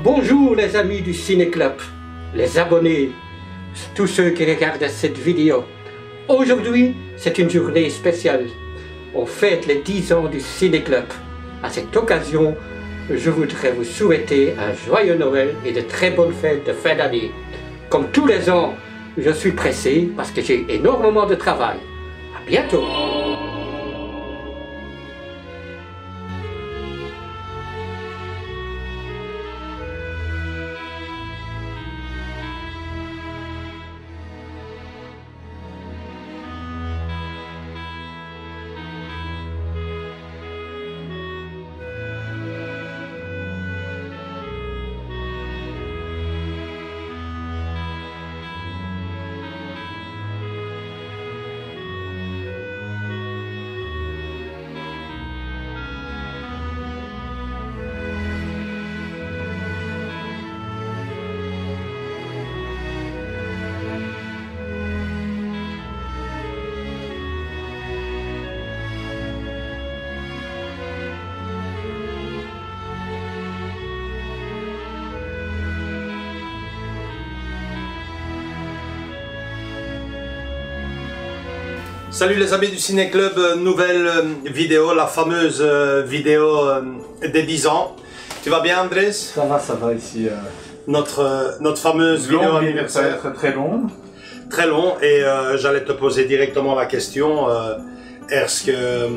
Bonjour les amis du Ciné Club, les abonnés, tous ceux qui regardent cette vidéo. Aujourd'hui, c'est une journée spéciale. On fête les 10 ans du Ciné Club. À cette occasion, je voudrais vous souhaiter un joyeux Noël et de très bonnes fêtes de fin d'année. Comme tous les ans, je suis pressé parce que j'ai énormément de travail. À bientôt. Salut les amis du Ciné Club, nouvelle vidéo, la fameuse vidéo des 10 ans. Tu vas bien Andrés? Ça va ici. Notre fameuse vidéo anniversaire. Très long. Très long et j'allais te poser directement la question, est-ce que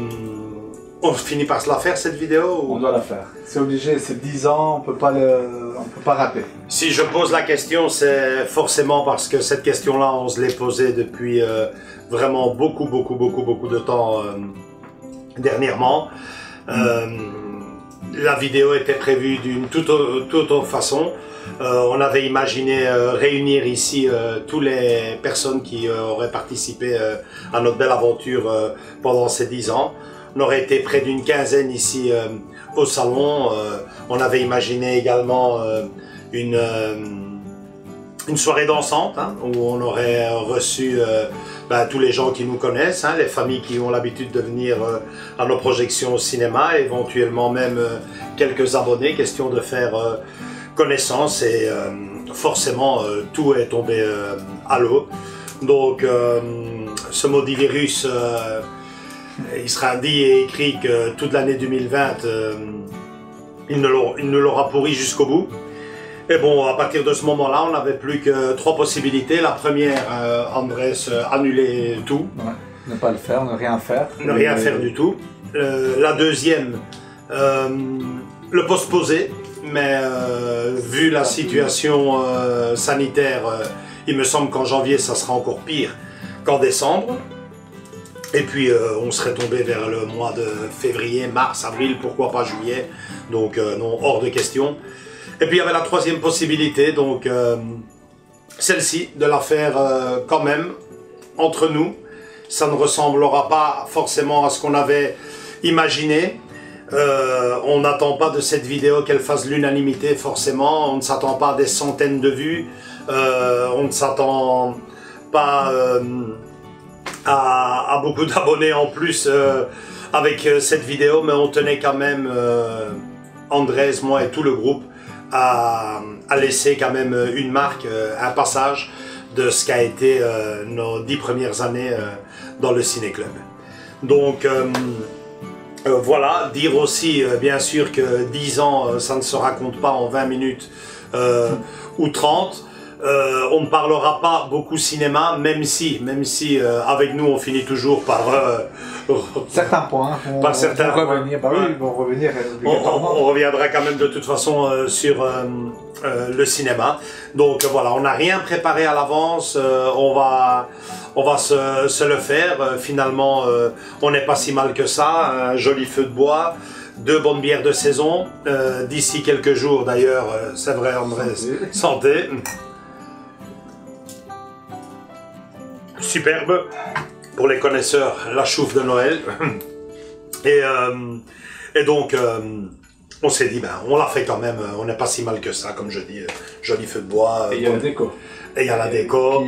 on finit par se la faire cette vidéo ou... On doit la faire. C'est obligé, c'est 10 ans, on peut pas rater. Si je pose la question, c'est forcément parce que cette question-là, on se l'est posée depuis vraiment beaucoup de temps dernièrement. La vidéo était prévue d'une toute autre façon. On avait imaginé réunir ici toutes les personnes qui auraient participé à notre belle aventure pendant ces 10 ans. On aurait été près d'une quinzaine ici au salon. On avait imaginé également une soirée dansante hein, où on aurait reçu tous les gens qui nous connaissent, hein, les familles qui ont l'habitude de venir à nos projections au cinéma, éventuellement même quelques abonnés, question de faire connaissance et forcément tout est tombé à l'eau. Donc ce maudit virus, il sera dit et écrit que toute l'année 2020 il ne l'aura pourri jusqu'au bout. Et bon, à partir de ce moment-là, on n'avait plus que 3 possibilités. La première, Andrés, annuler tout. Ouais, ne pas le faire, ne rien faire. Ne rien faire du tout. La deuxième, le postposer. Mais vu la situation sanitaire, il me semble qu'en janvier, ça sera encore pire qu'en décembre. Et puis, on serait tombé vers le mois de février, mars, avril, pourquoi pas juillet. Donc, non, hors de question. Et puis il y avait la troisième possibilité, donc celle-ci, de la faire quand même entre nous. Ça ne ressemblera pas forcément à ce qu'on avait imaginé. On n'attend pas de cette vidéo qu'elle fasse l'unanimité forcément. On ne s'attend pas à des centaines de vues. On ne s'attend pas à beaucoup d'abonnés en plus avec cette vidéo. Mais on tenait quand même, Andrés, moi et tout le groupe, à laisser quand même une marque, un passage de ce qu'a été nos 10 premières années dans le Ciné Club. Donc voilà, dire aussi bien sûr que 10 ans ça ne se raconte pas en 20 minutes ou 30. On ne parlera pas beaucoup cinéma, même si avec nous on finit toujours par certains points par certains vont revenir. Bah oui, ils vont revenir obligatoirement. on reviendra quand même de toute façon sur le cinéma. Donc voilà, on n'a rien préparé à l'avance. On va se le faire. Finalement, on n'est pas si mal que ça. Un joli feu de bois. 2 bonnes bières de saison. D'ici quelques jours d'ailleurs, c'est vrai André, santé. Superbe, pour les connaisseurs, la chouffe de Noël. Et donc, on s'est dit, ben, on l'a fait quand même, on n'est pas si mal que ça, comme je dis, joli feu de bois. Et il y a la déco. Et il y a la déco.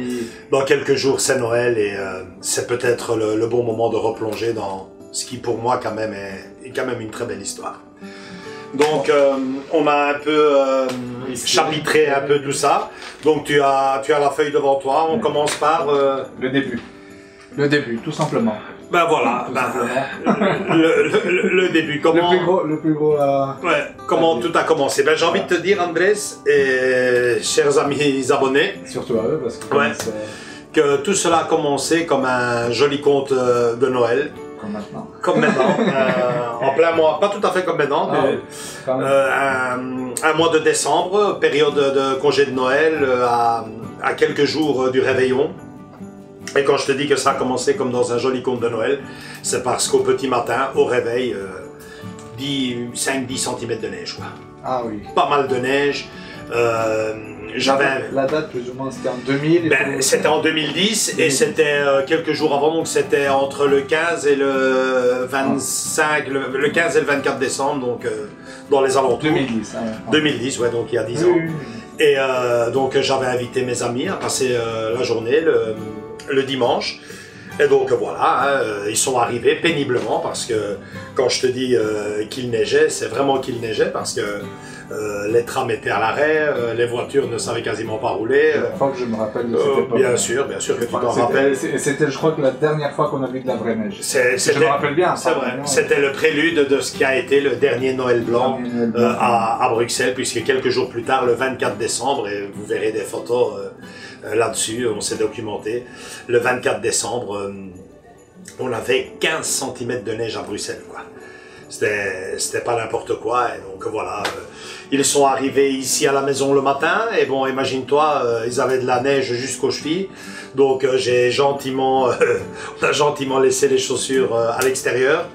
Dans quelques jours, c'est Noël et c'est peut-être le bon moment de replonger dans ce qui, pour moi, quand même, est quand même une très belle histoire. Donc, on a un peu chapitré un peu tout ça. Donc, tu as la feuille devant toi. On commence par... Le début. Le début, tout simplement. Ben voilà, le début. Comment... Le plus gros ouais, comment tout a commencé. Ben, j'ai envie de te dire, Andrés, et chers amis abonnés, surtout à eux, parce que ouais, que tout cela a commencé comme un joli conte de Noël. Comme maintenant. Comme maintenant, en plein mois, pas tout à fait comme maintenant, mais un mois de décembre, période de congé de Noël, à quelques jours du réveillon. Et quand je te dis que ça a commencé comme dans un joli conte de Noël, c'est parce qu'au petit matin, au réveil, 5-10 cm de neige, quoi. Ah oui. Pas mal de neige. La date plus ou moins c'était en 2000. Ben, c'était en 2010 et c'était quelques jours avant, donc c'était entre le 15 et le 25, le 15 et le 24 décembre, donc dans les alentours. 2010, hein, ouais. 2010, ouais, donc il y a 10 ans. Oui. Et donc j'avais invité mes amis à passer la journée le dimanche. Et donc voilà, hein, ils sont arrivés péniblement parce que quand je te dis qu'il neigeait, c'est vraiment qu'il neigeait parce que les trams étaient à l'arrêt, les voitures ne savaient quasiment pas rouler. La fois que je me rappelle de cette époque. Bien sûr que tu t'en rappelles. C'était, je crois, que la dernière fois qu'on a vu de la vraie neige. Je me rappelle bien. C'est vrai. C'était le prélude de ce qui a été le dernier Noël blanc à Bruxelles, puisque quelques jours plus tard, le 24 décembre, et vous verrez des photos là-dessus, on s'est documenté, le 24 décembre, on avait 15 cm de neige à Bruxelles, quoi. C'était pas n'importe quoi, et donc voilà, ils sont arrivés ici à la maison le matin, et bon, imagine-toi, ils avaient de la neige jusqu'aux chevilles, donc j'ai gentiment, on a gentiment laissé les chaussures à l'extérieur,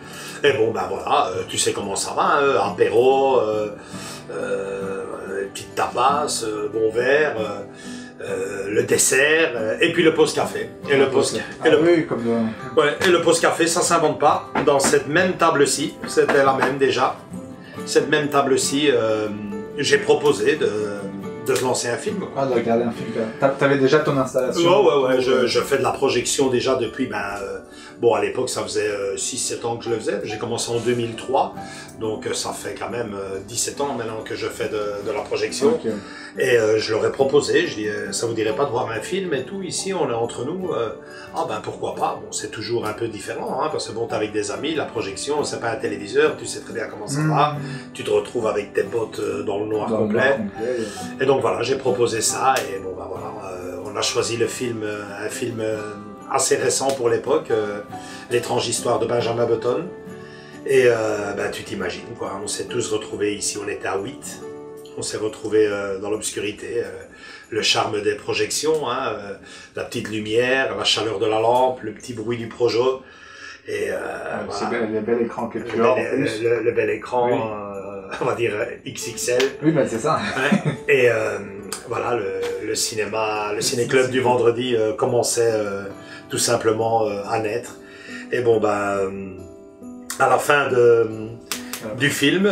et bon, ben voilà, tu sais comment ça va, hein, apéro, petite tapas, bon verre, le dessert, et puis le pause-café. Et le pause-café, ça s'invente pas. Dans cette même table-ci, c'était la même déjà, cette même table-ci, j'ai proposé de se lancer un film. Ah, de regarder un film. T'avais déjà ton installation? Ouais, je fais de la projection déjà depuis, bon, à l'époque, ça faisait 6-7 ans que je le faisais. J'ai commencé en 2003, donc ça fait quand même 17 ans maintenant que je fais de la projection. Okay. Et je leur ai proposé, je dis, ça vous dirait pas de voir un film et tout, ici, on est entre nous. Ah ben, pourquoi pas? Bon, c'est toujours un peu différent, hein, parce que bon, t'es avec des amis, la projection, c'est pas un téléviseur, tu sais très bien comment ça va. Tu te retrouves avec tes potes dans le noir complet. Et donc voilà, j'ai proposé ça, et bon, ben voilà, on a choisi le film, un film assez récent pour l'époque, L'étrange histoire de Benjamin Button. Et ben, tu t'imagines, quoi, on s'est tous retrouvés ici, on était à 8. On s'est retrouvés dans l'obscurité, le charme des projections, hein, la petite lumière, la chaleur de la lampe, le petit bruit du projo. Et c'est le bel écran que tu as en plus. Le bel écran, oui. On va dire XXL. Oui, ben c'est ça. Ouais. Et voilà, le ciné-club du vendredi commençait tout simplement à naître. Et bon, ben, à la fin du film,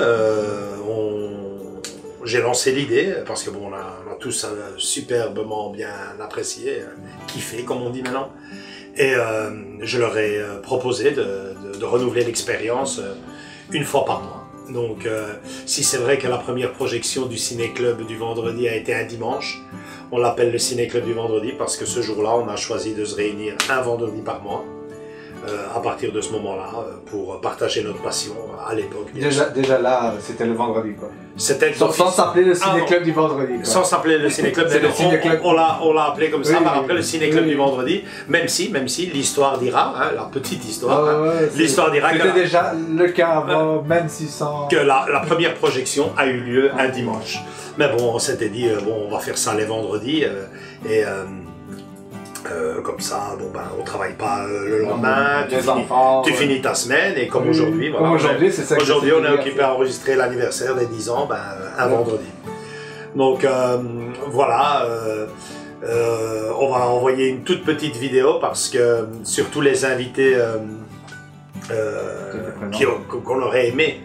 j'ai lancé l'idée, parce que bon, on a tous superbement bien apprécié, kiffé, comme on dit maintenant. Et je leur ai proposé de renouveler l'expérience une fois par mois. Donc, si c'est vrai que la première projection du ciné-club du vendredi a été un dimanche, on l'appelle le ciné-club du vendredi parce que ce jour-là, on a choisi de se réunir un vendredi par mois. à partir de ce moment-là pour partager notre passion à l'époque. Déjà là, c'était le vendredi quoi. C'était Sans s'appeler le ciné-club du vendredi. Quoi. Sans s'appeler le ciné-club, on l'a appelé comme ça, par après le ciné-club du vendredi, même si l'histoire dira, hein, la petite histoire, l'histoire dira que c'était déjà le cas avant, même si sans... que la première projection a eu lieu un dimanche. Mais bon, on s'était dit, bon, on va faire ça les vendredis, comme ça, bon ben, on travaille pas le lendemain, tu finis ta semaine, et comme aujourd'hui, voilà, aujourd'hui on est occupé à enregistrer l'anniversaire des 10 ans, ben, un vendredi. Donc voilà, on va envoyer une toute petite vidéo parce que sur tous les invités qu'on aurait aimé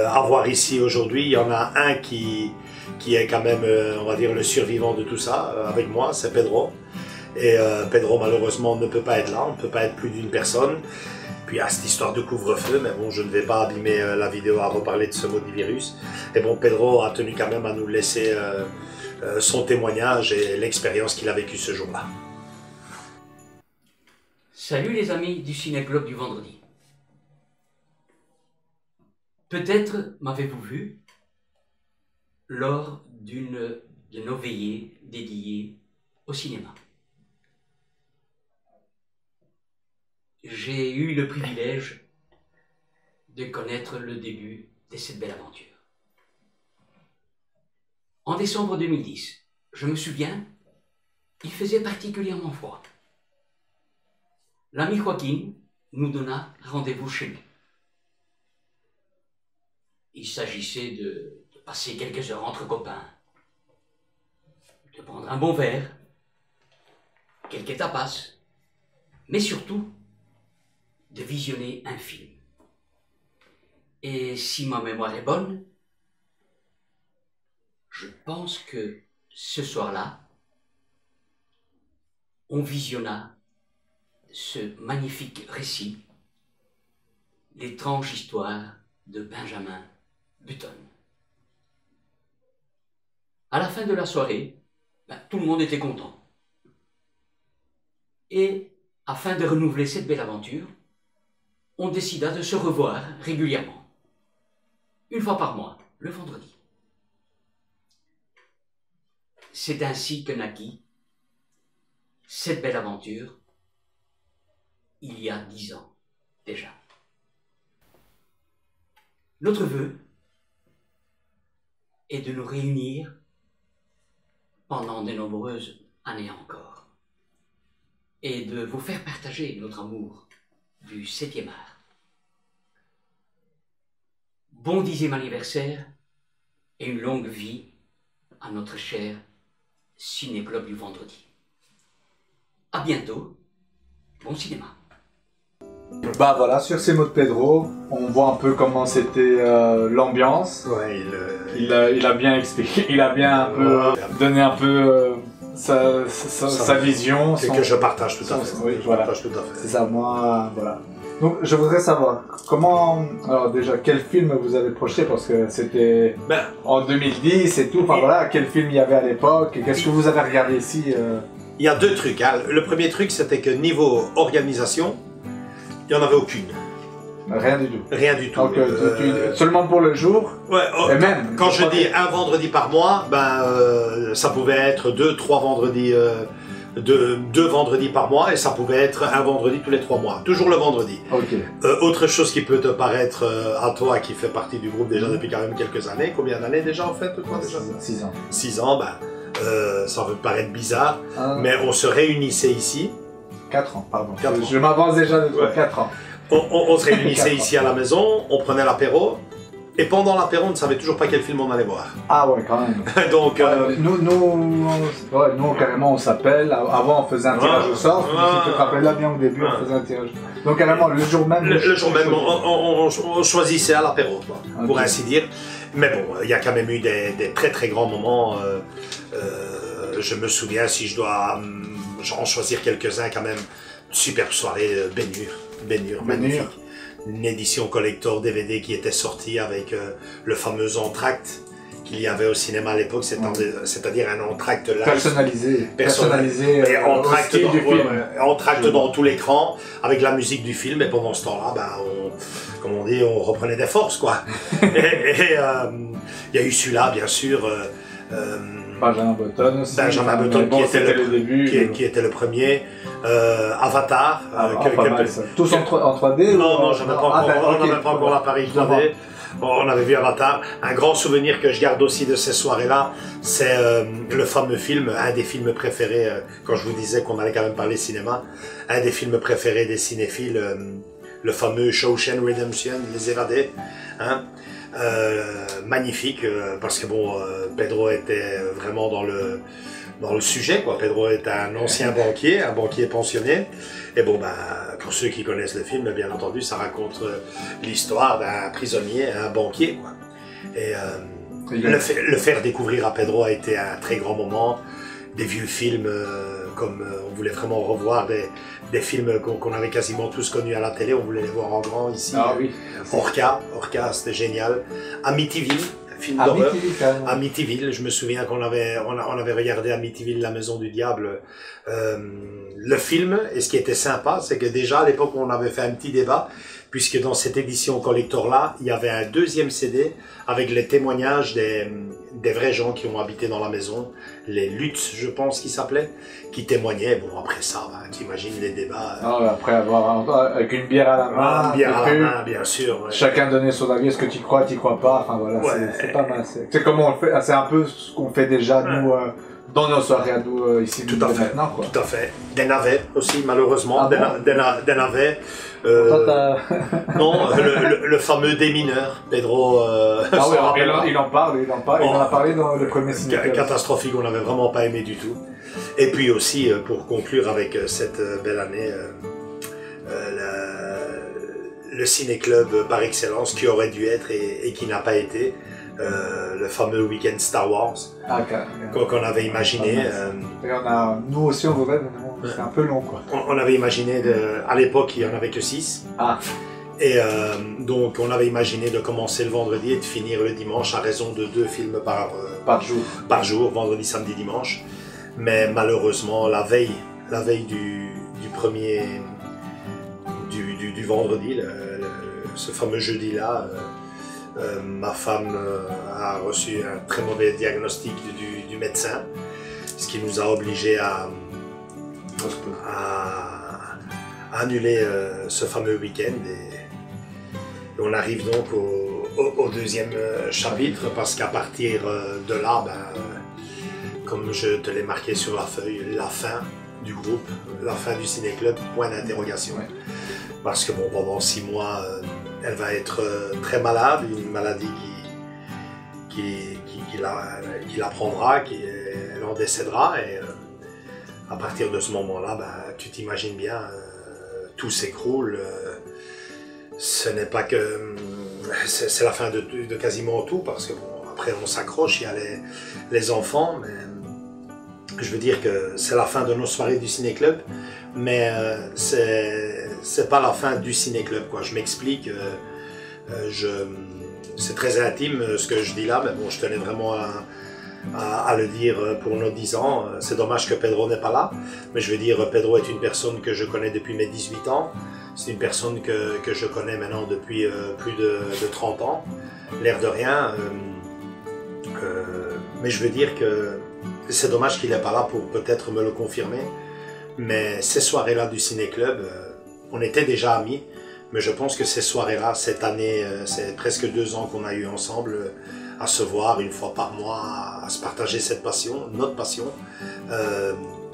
avoir ici aujourd'hui, il y en a un qui est quand même, on va dire, le survivant de tout ça, avec moi, c'est Pedro. Et Pedro malheureusement ne peut pas être là, on ne peut pas être plus d'une personne. Puis il y a cette histoire de couvre-feu, mais bon, je ne vais pas abîmer la vidéo à reparler de ce maudit virus. Et bon, Pedro a tenu quand même à nous laisser son témoignage et l'expérience qu'il a vécue ce jour-là. Salut les amis du Ciné-Club du vendredi. Peut-être m'avez-vous vu lors d'une de nos veillées dédiées au cinéma. J'ai eu le privilège de connaître le début de cette belle aventure. En décembre 2010, je me souviens, il faisait particulièrement froid. L'ami Joaquin nous donna rendez-vous chez lui. Il s'agissait de passer quelques heures entre copains, de prendre un bon verre, quelques tapas, mais surtout de visionner un film. Et si ma mémoire est bonne, je pense que ce soir-là, on visionna ce magnifique récit, l'étrange histoire de Benjamin Button. À la fin de la soirée, tout le monde était content. Et afin de renouveler cette belle aventure, on décida de se revoir régulièrement, une fois par mois, le vendredi. C'est ainsi que naquit cette belle aventure, il y a 10 ans déjà. Notre vœu est de nous réunir pendant de nombreuses années encore et de vous faire partager notre amour du 7e art. Bon 10e anniversaire et une longue vie à notre cher Ciné-Club du vendredi. À bientôt, bon cinéma. Bah voilà, sur ces mots de Pedro, on voit un peu comment c'était l'ambiance. Ouais, il a bien expliqué, il a bien un peu donné un peu sa vision. Que je partage tout à fait. Oui, voilà. C'est ça, moi, voilà. Donc je voudrais savoir, comment, alors déjà, quel film vous avez projeté, parce que c'était en 2010 et tout, enfin voilà, quel film il y avait à l'époque, qu'est-ce que vous avez regardé ici Il y a 2 trucs, hein. Le premier truc, c'était que niveau organisation, il n'y en avait aucune. Rien du tout. Rien du tout. Donc, seulement pour le jour. Ouais, et même. Quand je dis un vendredi par mois, ça pouvait être 2-3 vendredis, 2 vendredis par mois, et ça pouvait être un vendredi tous les 3 mois. Toujours le vendredi. Okay. Autre chose qui peut te paraître à toi, qui fait partie du groupe déjà depuis quand même quelques années. Combien d'années déjà en fait, toi déjà 6 ans. 6 ans, ça peut paraître bizarre, mais on se réunissait ici. 4 ans, pardon. 4 ans. Je m'avance déjà de 4 ans. On se réunissait ici à la maison, on prenait l'apéro, et pendant l'apéro, on ne savait toujours pas quel film on allait voir. Ah ouais, quand même. Donc, nous, carrément, on s'appelle. Avant, on faisait un tirage au sort. Tu te rappelles là bien au début, on faisait un tirage. Donc, carrément, le jour même. Le jour même, on choisissait à l'apéro, pour ainsi dire. Mais bon, il y a quand même eu des très très grands moments. Je me souviens, si je dois en choisir quelques-uns, quand même, superbe soirée, Bénur, magnifique. Une édition collector DVD qui était sortie avec le fameux entracte qu'il y avait au cinéma à l'époque, c'est-à-dire un entracte live. Personnalisé et entracte dans tout l'écran, avec la musique du film, et pendant ce temps-là, comme on dit, on reprenait des forces, quoi. et il y a eu celui-là, bien sûr. Benjamin Button aussi. Benjamin Button qui était le premier. Avatar. Tous en 3D? Non, j'en ai pas encore l'appareil 3D. On avait vu Avatar. Un grand souvenir que je garde aussi de ces soirées-là, c'est le fameux film, un des films préférés, quand je vous disais qu'on allait quand même parler cinéma, un des films préférés des cinéphiles, le fameux Shawshank Redemption, Les Évadés. Hein. Magnifique, parce que Pedro était vraiment dans le sujet, quoi. Pedro est un ancien banquier, un banquier pensionné. Et pour ceux qui connaissent le film, bien entendu, ça raconte l'histoire d'un prisonnier, un banquier, quoi. Et le faire découvrir à Pedro a été un très grand moment. Des vieux films, comme on voulait vraiment revoir des films qu'on avait quasiment tous connus à la télé, on voulait les voir en grand ici. Ah oui. Orca, c'était génial. Amityville, film d'horreur. Amityville, je me souviens qu'on avait regardé Amityville, La Maison du Diable, le film. Et ce qui était sympa, c'est que déjà à l'époque on avait fait un petit débat, puisque dans cette édition collector-là, il y avait un deuxième CD avec les témoignages des vrais gens qui ont habité dans la maison, les Lutz, je pense qu'ils s'appelaient, qui témoignaient. Après ça, t'imagines les débats. Après avoir avec une bière à la main. Une bière à la main, bien sûr. Ouais. Chacun donnait son avis, est-ce que tu crois, tu crois pas. Enfin voilà, c'est pas mal. C'est comment on le fait, c'est un peu ce qu'on fait déjà nous dans nos soirées à nous ici maintenant, quoi. Tout à fait. Des navets aussi, malheureusement. Des navets. Non, le fameux démineur, Pedro. Il en a parlé dans le premier cinéma. Catastrophique, on n'avait vraiment pas aimé du tout. Et puis aussi, pour conclure avec cette belle année, le ciné-club par excellence qui aurait dû être et qui n'a pas été. Le fameux week-end Star Wars qu'on avait imaginé. Nous aussi on voudrait, mais c'est un peu long, quoi. On avait imaginé, à l'époque il n'y en avait que 6. Et donc on avait imaginé de commencer le vendredi et de finir le dimanche à raison de 2 films par jour, vendredi, samedi, dimanche. Mais malheureusement la veille du vendredi, ce fameux jeudi-là, ma femme a reçu un très mauvais diagnostic du médecin, ce qui nous a obligés à annuler ce fameux week-end. Et on arrive donc au deuxième chapitre, parce qu'à partir de là, comme je te l'ai marqué sur la feuille, la fin du groupe, la fin du ciné-club, point d'interrogation. Ouais. Parce que pendant 6 mois, elle va être très malade, une maladie qui la prendra, elle en décédera. Et à partir de ce moment-là, tu t'imagines bien, tout s'écroule. Ce n'est pas que... C'est la fin de quasiment tout, parce que après on s'accroche, il y a les enfants, mais je veux dire que c'est la fin de nos soirées du ciné-club, mais c'est pas la fin du ciné-club, quoi. Je m'explique, c'est très intime ce que je dis là, mais je tenais vraiment à le dire pour nos 10 ans. C'est dommage que Pedro n'est pas là, mais je veux dire, Pedro est une personne que je connais depuis mes 18 ans. C'est une personne que je connais maintenant depuis plus de 30 ans, l'air de rien. Mais je veux dire que c'est dommage qu'il n'est pas là pour peut-être me le confirmer. Mais ces soirées-là du ciné-club, on était déjà amis. Mais je pense que ces soirées-là, cette année, c'est presque 2 ans qu'on a eu ensemble, à se voir une fois par mois, à se partager cette passion, notre passion,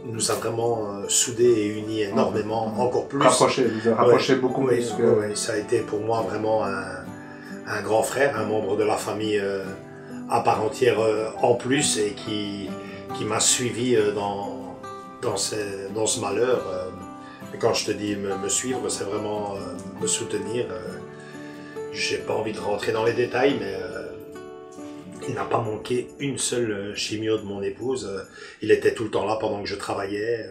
nous a vraiment soudés et unis énormément, encore plus. Rapprochés beaucoup plus. Oui, ça a été pour moi vraiment un grand frère, un membre de la famille à part entière en plus, et qui m'a suivi dans ce malheur. Et quand je te dis me suivre, c'est vraiment me soutenir. J'ai pas envie de rentrer dans les détails, mais il n'a pas manqué une seule chimio de mon épouse. Il était tout le temps là pendant que je travaillais.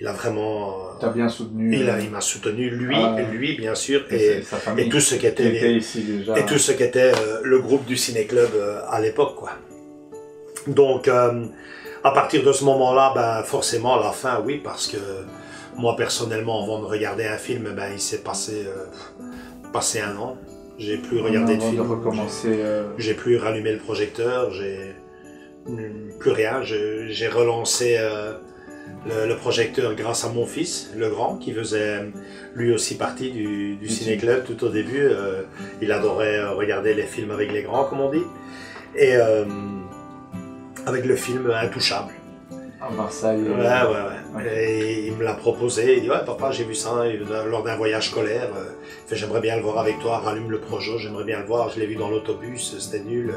il a vraiment... T'as bien soutenu. Il m'a soutenu, lui bien sûr, sa famille, et tout ce qui était ici déjà. Et tout ce qui était le groupe du Ciné-Club à l'époque, quoi. Donc, à partir de ce moment-là, ben, forcément, à la fin, oui, parce que moi, personnellement, avant de regarder un film, ben, il s'est passé 1 an. J'ai plus regardé de film. J'ai plus rallumé le projecteur, j'ai plus rien. J'ai relancé le projecteur grâce à mon fils, le grand, qui faisait lui aussi partie du Ciné-Club tout au début. Il adorait regarder les films avec les grands, comme on dit. Et avec le film Intouchable. À Marseille. Ouais. Et il me l'a proposé. Il dit, ouais, papa, j'ai vu ça lors d'un voyage scolaire. Il fait, j'aimerais bien le voir avec toi. Rallume le projet, j'aimerais bien le voir. Je l'ai vu dans l'autobus, c'était nul.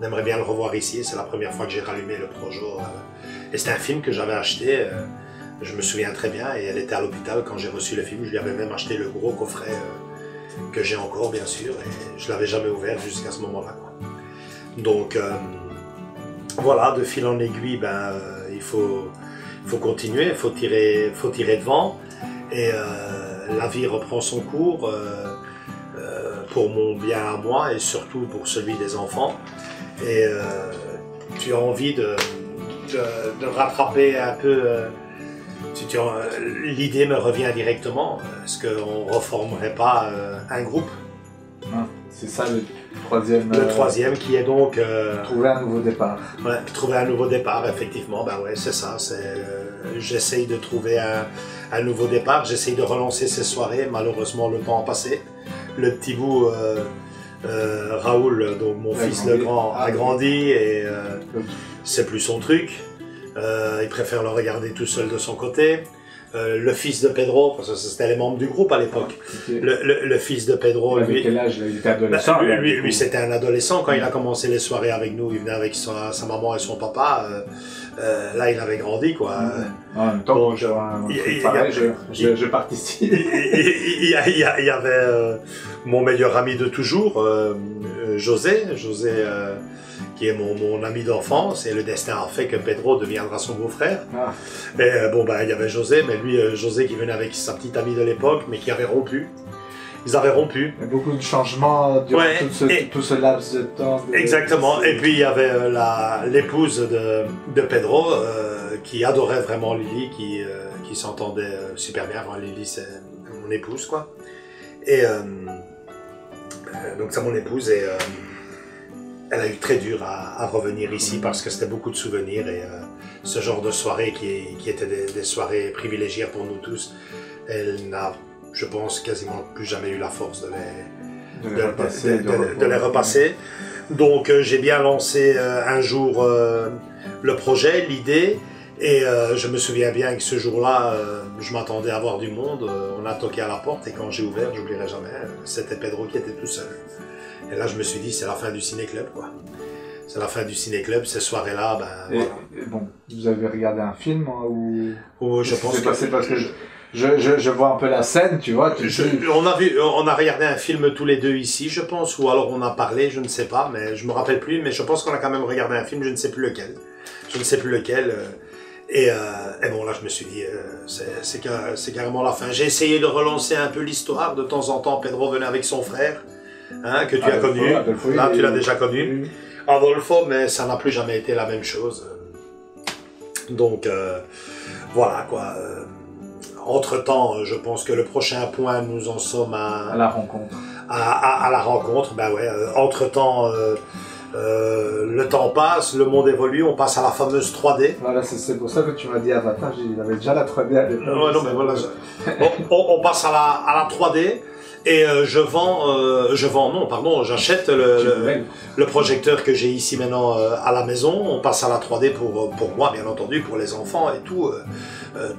On aimerait bien le revoir ici. C'est la première fois que j'ai rallumé le projet. Et c'était un film que j'avais acheté. Je me souviens très bien. Et elle était à l'hôpital quand j'ai reçu le film. Je lui avais même acheté le gros coffret que j'ai encore, bien sûr. Et je l'avais jamais ouvert jusqu'à ce moment-là, quoi. Donc, voilà, de fil en aiguille, ben, il faut continuer, il faut tirer devant, et la vie reprend son cours pour mon bien à moi et surtout pour celui des enfants. Et tu as envie de rattraper un peu. L'idée me revient directement. Est-ce qu'on ne reformerait pas un groupe? C'est ça le troisième. Le troisième qui est donc... trouver un nouveau départ. Ouais, trouver un nouveau départ, effectivement. Ben ouais, c'est ça. J'essaye de trouver un nouveau départ. J'essaye de relancer ces soirées. Malheureusement, le temps a passé. Le petit bout, Raoul, donc mon fils le grand, a grandi et c'est plus son truc. Il préfère le regarder tout seul de son côté. Le fils de Pedro, parce que c'était les membres du groupe à l'époque. Le fils de Pedro, lui... quel âge? Il était adolescent. Lui c'était un adolescent. Quand il a commencé les soirées avec nous, il venait avec sa maman et son papa. Là, il avait grandi, quoi. En même temps, je participe. Il y avait mon meilleur ami de toujours, José, qui est mon ami d'enfance, et le destin a fait que Pedro deviendra son beau-frère. Et bon, ben, il y avait José, mais lui, José qui venait avec sa petite amie de l'époque, mais qui avait rompu. Ils avaient rompu. Il y a beaucoup de changements durant tout ce laps de temps. Exactement. Et puis il y avait l'épouse de Pedro, qui adorait vraiment Lily, qui s'entendait super bien. Enfin, Lily, c'est mon épouse, quoi. Et donc c'est mon épouse, et elle a eu très dur à revenir ici parce que c'était beaucoup de souvenirs, et ce genre de soirées qui étaient des soirées privilégiées pour nous tous, elle n'a, je pense, quasiment plus jamais eu la force de les repasser. Donc j'ai bien lancé un jour le projet, l'idée, et je me souviens bien que ce jour-là, je m'attendais à voir du monde. On a toqué à la porte, et quand j'ai ouvert, j'oublierai jamais, c'était Pedro qui était tout seul. Et là, je me suis dit, c'est la fin du Ciné-Club, quoi. C'est la fin du Ciné-Club, ces soirées-là, ben... Et bon, vous avez regardé un film, hein, ou... je pense que... C'est parce que je vois un peu la scène, tu vois. On a regardé un film tous les deux ici, je pense, ou alors on a parlé, je ne sais pas, mais je me rappelle plus, mais je pense qu'on a quand même regardé un film, je ne sais plus lequel. Et bon, là, je me suis dit, c'est carrément la fin. J'ai essayé de relancer un peu l'histoire. De temps en temps, Pedro venait avec son frère, hein, que tu as connu. Adolfo, là, tu l'as déjà connu. Adolfo, mais ça n'a plus jamais été la même chose. Donc, voilà, quoi. Entre-temps, je pense que le prochain point, nous en sommes à la rencontre. À la rencontre, ben ouais. Entre-temps... le temps passe, le monde évolue, on passe à la fameuse 3D. Voilà, c'est pour ça que tu m'as dit Avatar, il avait déjà la 3D à l'époque. Non, mais voilà, on passe à la 3D, et j'achète le projecteur que j'ai ici maintenant à la maison. On passe à la 3D pour moi, bien entendu, pour les enfants et tout.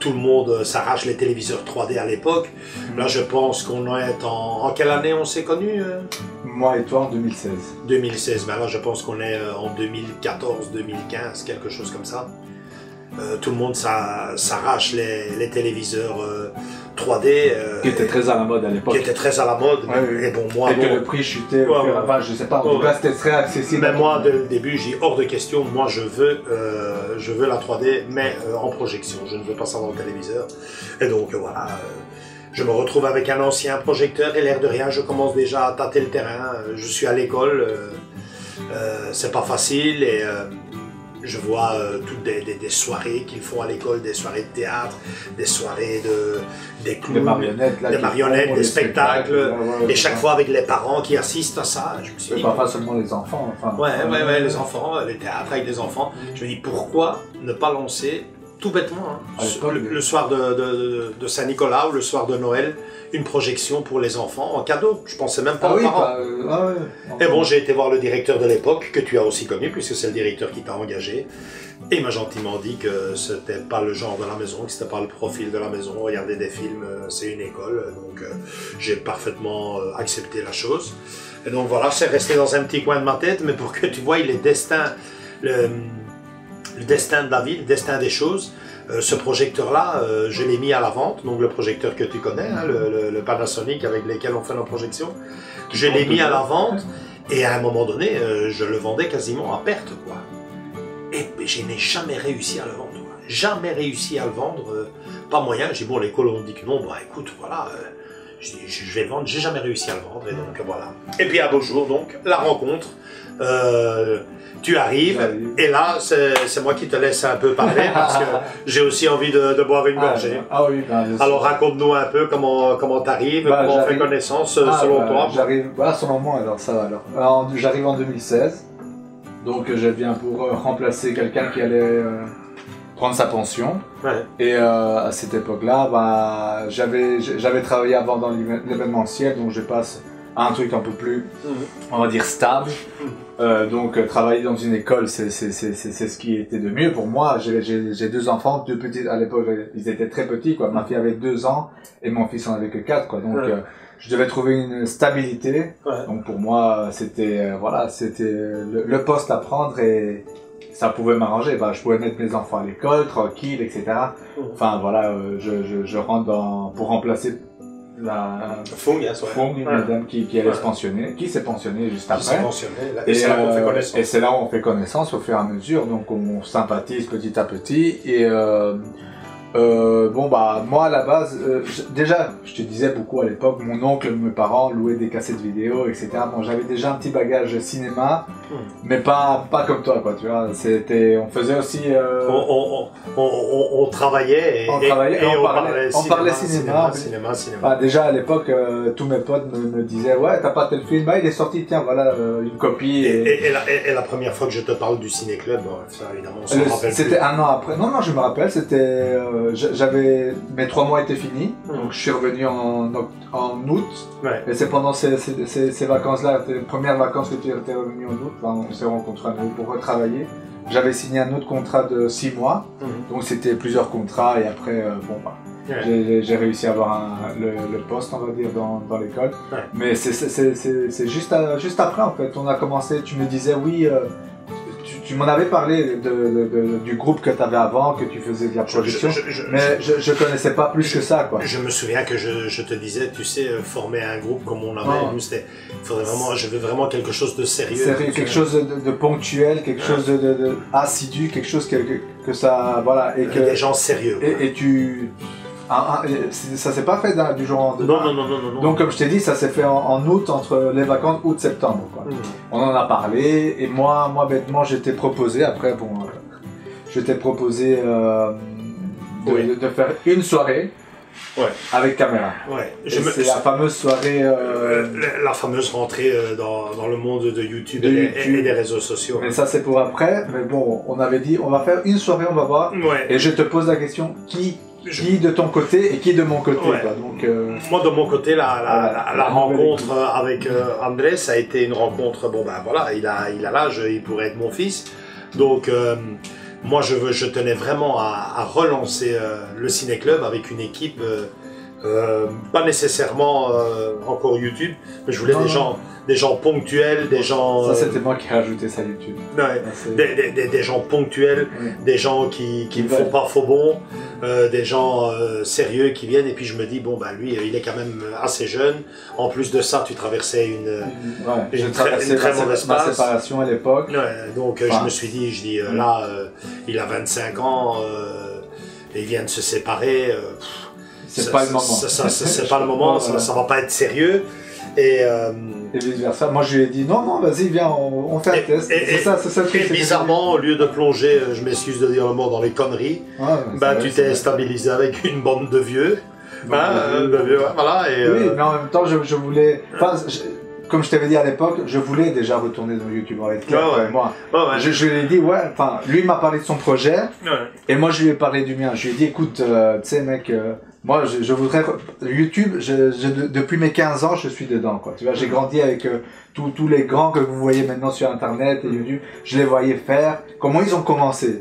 Tout le monde s'arrache les téléviseurs 3D à l'époque. Là, je pense qu'on est en quelle année on s'est connus Moi et toi en 2016. 2016, ben là je pense qu'on est en 2014, 2015, quelque chose comme ça. tout le monde s'arrache les téléviseurs 3D. Qui était très à la mode à l'époque. Qui était très à la mode. Ouais, et bon, moi, et que le prix chutait. Enfin, je sais pas, en tout cas, c'était très accessible. Mais moi, dès le début, j'ai dit hors de question. Moi, je veux la 3D, mais en projection. Je ne veux pas ça dans le téléviseur. Et donc, voilà. Je me retrouve avec un ancien projecteur et l'air de rien, je commence déjà à tâter le terrain. Je suis à l'école, c'est pas facile et je vois toutes des soirées qu'ils font à l'école, des soirées de théâtre, des soirées des clowns, des marionnettes, des spectacles, et chaque fois avec les parents qui assistent à ça. Je me suis dit, pas seulement les enfants. Enfin, ouais, les enfants, les théâtres avec les enfants. Je me dis pourquoi ne pas lancer tout bêtement, le soir de Saint-Nicolas ou le soir de Noël, une projection pour les enfants en cadeau. Je pensais même pas aux parents. Et bon, j'ai été voir le directeur de l'époque, que tu as aussi connu, puisque c'est le directeur qui t'a engagé. Et il m'a gentiment dit que c'était pas le genre de la maison, que c'était pas le profil de la maison. Regarder des films, c'est une école. Donc j'ai parfaitement accepté la chose. Et donc voilà, c'est resté dans un petit coin de ma tête, mais pour que tu vois, il est destin... Le destin de la vie, le destin des choses. Ce projecteur-là, je l'ai mis à la vente, donc le projecteur que tu connais, hein, le Panasonic avec lequel on fait nos projections. Je l'ai mis à la vente et à un moment donné, je le vendais quasiment à perte, quoi. Et je n'ai jamais réussi à le vendre, quoi. Jamais réussi à le vendre, pas moyen. J'ai dit, bon, l'école on dit que non, bah écoute, voilà, je vais le vendre, j'ai jamais réussi à le vendre, et donc voilà. Et puis à beau jour, donc, la rencontre. Tu arrives, et là, c'est moi qui te laisse un peu parler, parce que j'ai aussi envie de boire une gorgée. Alors raconte-nous un peu comment tu arrives, comment on fait connaissance selon toi. J'arrive, selon moi, alors ça va alors. J'arrive en 2016, donc je viens pour remplacer quelqu'un qui allait prendre sa pension. Ouais. Et à cette époque-là, j'avais travaillé avant dans l'événementiel, donc je passe à un truc un peu plus, on va dire, stable. Donc travailler dans une école, c'est ce qui était de mieux pour moi. J'ai deux enfants, deux petits, à l'époque ils étaient très petits, quoi. Ma fille avait 2 ans et mon fils en avait que 4, quoi. Donc je devais trouver une stabilité. Donc pour moi c'était le poste à prendre et ça pouvait m'arranger. Je pouvais mettre mes enfants à l'école tranquille, etc. Enfin voilà, je rentre pour remplacer la Fung, une madame qui allait se pensionner, qui s'est pensionnée juste après. Et c'est là qu'on fait connaissance. Et c'est là où on fait connaissance au fur et à mesure, donc on sympathise petit à petit. Et moi à la base, déjà, je te disais beaucoup à l'époque, mon oncle, mes parents louaient des cassettes vidéo, etc. Bon, j'avais déjà un petit bagage cinéma, mais pas comme toi, quoi, tu vois. On faisait aussi... On travaillait et on parlait cinéma. Déjà à l'époque, tous mes potes me disaient, ouais, t'as pas tel film, il est sorti, tiens, voilà, une copie. Et la première fois que je te parle du ciné-club, ça évidemment, on s'en rappelle. C'était un an après. Non, je me rappelle, c'était... mes 3 mois étaient finis, donc je suis revenu en août, et c'est pendant ces vacances-là, les premières vacances que tu étais revenu en août, on s'est rencontrés à nouveau pour retravailler. J'avais signé un autre contrat de 6 mois, donc c'était plusieurs contrats, et après, j'ai réussi à avoir le poste, on va dire, dans l'école. Mais c'est juste après, en fait, on a commencé, tu me disais, oui... Tu m'en avais parlé du groupe que tu avais avant, que tu faisais de la production, mais je connaissais pas plus que ça, quoi. Je me souviens que je te disais, tu sais, former un groupe comme on avait, nous, je veux vraiment quelque chose de sérieux. Quelque chose de ponctuel, quelque chose de assidu, quelque chose que ça, voilà. Et que des gens sérieux. Et ça s'est pas fait du jour au lendemain. Non. Donc comme je t'ai dit, ça s'est fait en août, entre les vacances août-septembre. On en a parlé et moi bêtement j'étais proposé, après de faire une soirée avec caméra. C'est la fameuse soirée... La fameuse rentrée dans le monde de YouTube, et des réseaux sociaux. Mais ça c'est pour après, mais bon, on avait dit on va faire une soirée, on va voir, et je te pose la question, qui de ton côté et qui de mon côté, quoi. Donc, moi de mon côté la rencontre avec André, ça a été une rencontre, il a l'âge, il pourrait être mon fils, donc moi je tenais vraiment à relancer le ciné-club avec une équipe Pas nécessairement encore YouTube, mais je voulais des gens ponctuels, des gens... Ça, c'était moi qui ai rajouté ça YouTube. Ouais, des gens ponctuels, des gens qui ne font pas faux bon, des gens sérieux qui viennent, et puis je me dis, bon, bah lui, il est quand même assez jeune. En plus de ça, tu traversais une très mauvaise passe. Ma séparation à l'époque. Ouais, donc je me suis dit, là, il a 25 ans, il vient de se séparer. C'est pas le moment. C'est pas le moment, ça va pas être sérieux. Et vice versa. Moi, je lui ai dit non, vas-y, viens, on fait un test. Et bizarrement, au lieu de plonger, je m'excuse de dire le mot, dans les conneries, tu t'es stabilisé avec une bande de vieux. Voilà. Oui, mais en même temps, je voulais. Comme je t'avais dit à l'époque, je voulais déjà retourner dans YouTube avec moi. Je lui ai dit, lui m'a parlé de son projet, et moi je lui ai parlé du mien. Je lui ai dit, écoute, tu sais mec, moi je voudrais... YouTube, depuis mes 15 ans, je suis dedans, quoi. Tu vois, j'ai grandi avec tous les grands que vous voyez maintenant sur Internet et YouTube. Je les voyais faire, comment ils ont commencé.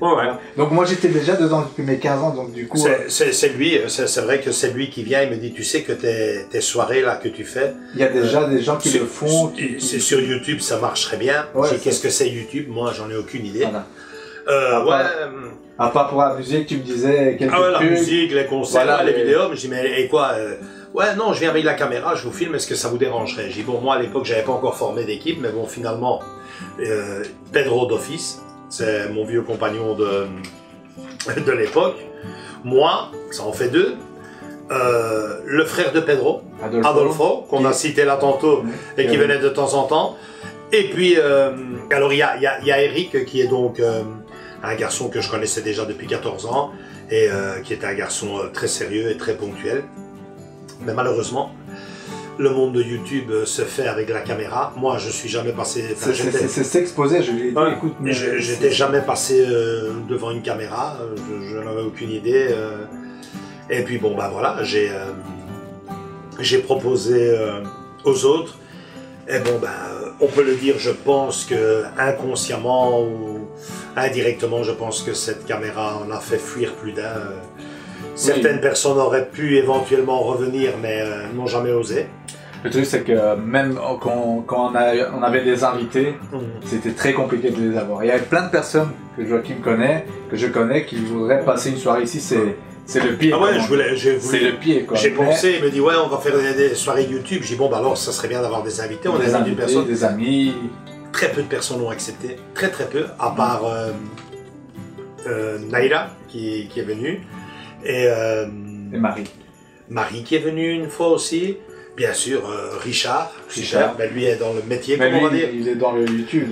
Donc moi j'étais déjà dedans depuis mes 15 ans, donc du coup... C'est vrai que c'est lui qui vient et me dit, tu sais que tes soirées là que tu fais... Il y a déjà des gens qui le font. C'est sur YouTube, ça marcherait bien. Qu'est-ce que c'est YouTube? Moi, j'en ai aucune idée. À part pour la musique, tu me disais quelques trucs. La musique, les concerts, les vidéos. Mais je dis, mais quoi non, je viens avec la caméra, je vous filme, est-ce que ça vous dérangerait? J'ai dit, bon, moi à l'époque, j'avais pas encore formé d'équipe, mais bon, finalement, Pedro d'office, c'est mon vieux compagnon de l'époque. Moi, ça en fait deux. Le frère de Pedro, Adolfo, qu'on a cité là tantôt et qui venait de temps en temps. Et puis, alors il y a Eric qui est donc un garçon que je connaissais déjà depuis 14 ans et qui était un garçon très sérieux et très ponctuel. Mais malheureusement, le monde de YouTube se fait avec la caméra. Moi, je suis jamais passé... C'est s'exposer, je lui ai dit, écoute... J'étais jamais passé devant une caméra, je n'avais aucune idée. Et puis bon, voilà, j'ai proposé aux autres. Et bon, on peut le dire, je pense que inconsciemment ou indirectement, je pense que cette caméra en a fait fuir plus d'un. Certaines personnes auraient pu éventuellement revenir, mais n'ont jamais osé. Le truc, c'est que même quand on avait des invités, c'était très compliqué de les avoir. Il y avait plein de personnes que Joachim connaît, que je connais, qui voudraient passer une soirée ici. C'est le pied. C'est le pied, quoi. J'ai pensé, il me dit, on va faire des soirées YouTube. J'ai dit, bon, alors, ça serait bien d'avoir des invités. On a des invités, des amis. Très peu de personnes ont accepté. Très, très peu. À part Naïla, qui est venue. Et Marie. Marie qui est venue une fois aussi. Bien sûr, Richard, lui est dans le métier, comme on va dire. Il est dans le YouTube,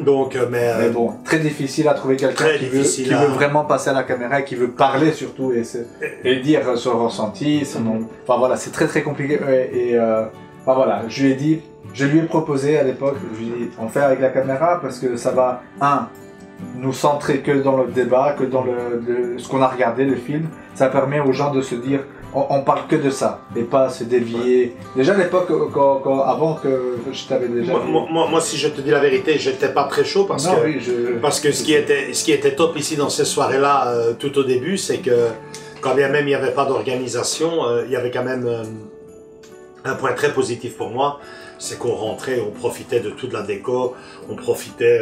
donc. Mais bon, très difficile à trouver quelqu'un qui veut vraiment passer à la caméra et qui veut parler surtout et dire son ressenti, Enfin voilà, c'est très très compliqué. Voilà, je lui ai proposé à l'époque, je lui ai dit, on fait avec la caméra parce que ça va, nous centrer que dans le débat, que dans ce qu'on a regardé, le film. Ça permet aux gens de se dire, on parle que de ça, et pas se dévier. Déjà à l'époque, avant que je t'avais déjà... Moi, si je te dis la vérité, j'étais pas très chaud parce que ce qui était top ici dans ces soirées-là, tout au début, c'est que quand bien même il n'y avait pas d'organisation, il y avait quand même un point très positif pour moi, c'est qu'on rentrait, on profitait de toute la déco, on profitait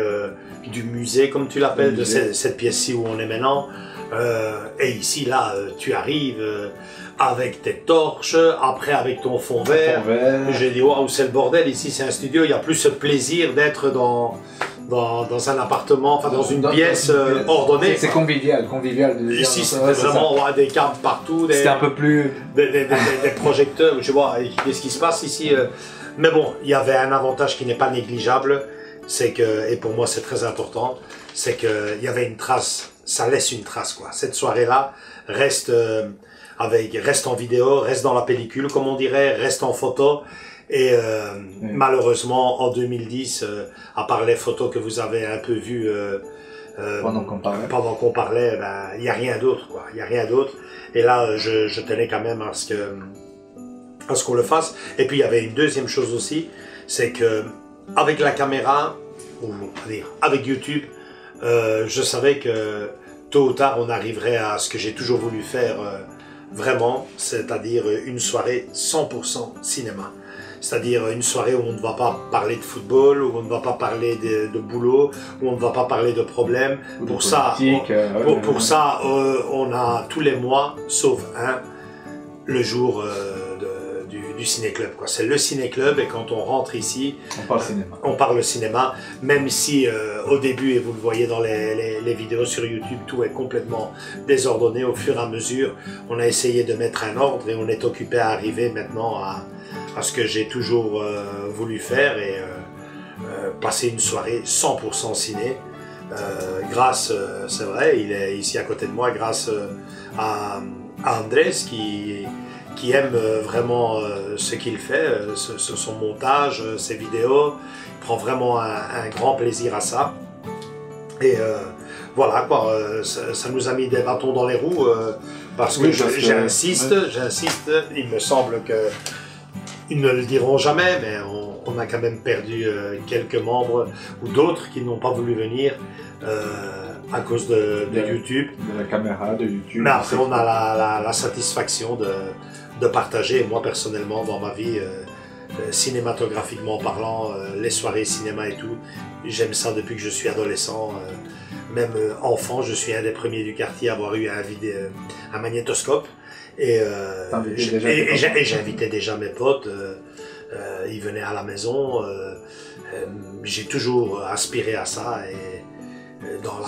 du musée, comme tu l'appelles, de cette pièce-ci où on est maintenant. Et ici, là, tu arrives avec tes torches, après avec ton fond vert. J'ai dit, waouh, c'est le bordel, ici c'est un studio, il y a plus ce plaisir d'être dans un appartement, enfin dans une pièce ordonnée. C'est convivial. Ici, c'était vraiment des câbles partout. C'était un peu plus... Des projecteurs, je vois, qu'est-ce qui se passe ici. Mais bon, il y avait un avantage qui n'est pas négligeable, c'est que, et pour moi c'est très important, c'est qu'il y avait une trace. Ça laisse une trace, quoi. Cette soirée-là reste en vidéo, reste dans la pellicule, comme on dirait, reste en photo. Et malheureusement, en 2010, à part les photos que vous avez un peu vues pendant qu'on parlait, il n'y a rien d'autre, quoi. Il n'y a rien d'autre. Et là, je tenais quand même à ce qu'on le fasse. Et puis, il y avait une deuxième chose aussi, c'est que avec la caméra, ou on va dire avec YouTube, je savais que tôt ou tard, on arriverait à ce que j'ai toujours voulu faire vraiment, c'est-à-dire une soirée 100% cinéma. C'est-à-dire une soirée où on ne va pas parler de football, où on ne va pas parler de boulot, où on ne va pas parler de problèmes. Pour ça, on a tous les mois, sauf un, le jour du ciné-club. C'est le ciné-club et quand on rentre ici, on parle cinéma, même si au début, et vous le voyez dans les vidéos sur YouTube, tout est complètement désordonné au fur et à mesure. On a essayé de mettre un ordre et on est occupé à arriver maintenant à ce que j'ai toujours voulu faire et passer une soirée 100% ciné. Grâce, c'est vrai, il est ici à côté de moi, grâce à Andrés qui aime vraiment ce qu'il fait, son montage, ses vidéos. Il prend vraiment un grand plaisir à ça. Et voilà quoi, ça nous a mis des bâtons dans les roues parce que j'insiste, il me semble que ils ne le diront jamais, mais on a quand même perdu quelques membres ou d'autres qui n'ont pas voulu venir à cause de YouTube. De la caméra, de YouTube. Mais après, on a la satisfaction de partager, moi personnellement, dans ma vie, cinématographiquement parlant, les soirées cinéma et tout. J'aime ça depuis que je suis adolescent. Même enfant, je suis un des premiers du quartier à avoir eu un magnétoscope. Et j'invitais déjà mes potes, ils venaient à la maison, j'ai toujours aspiré à ça. Et dans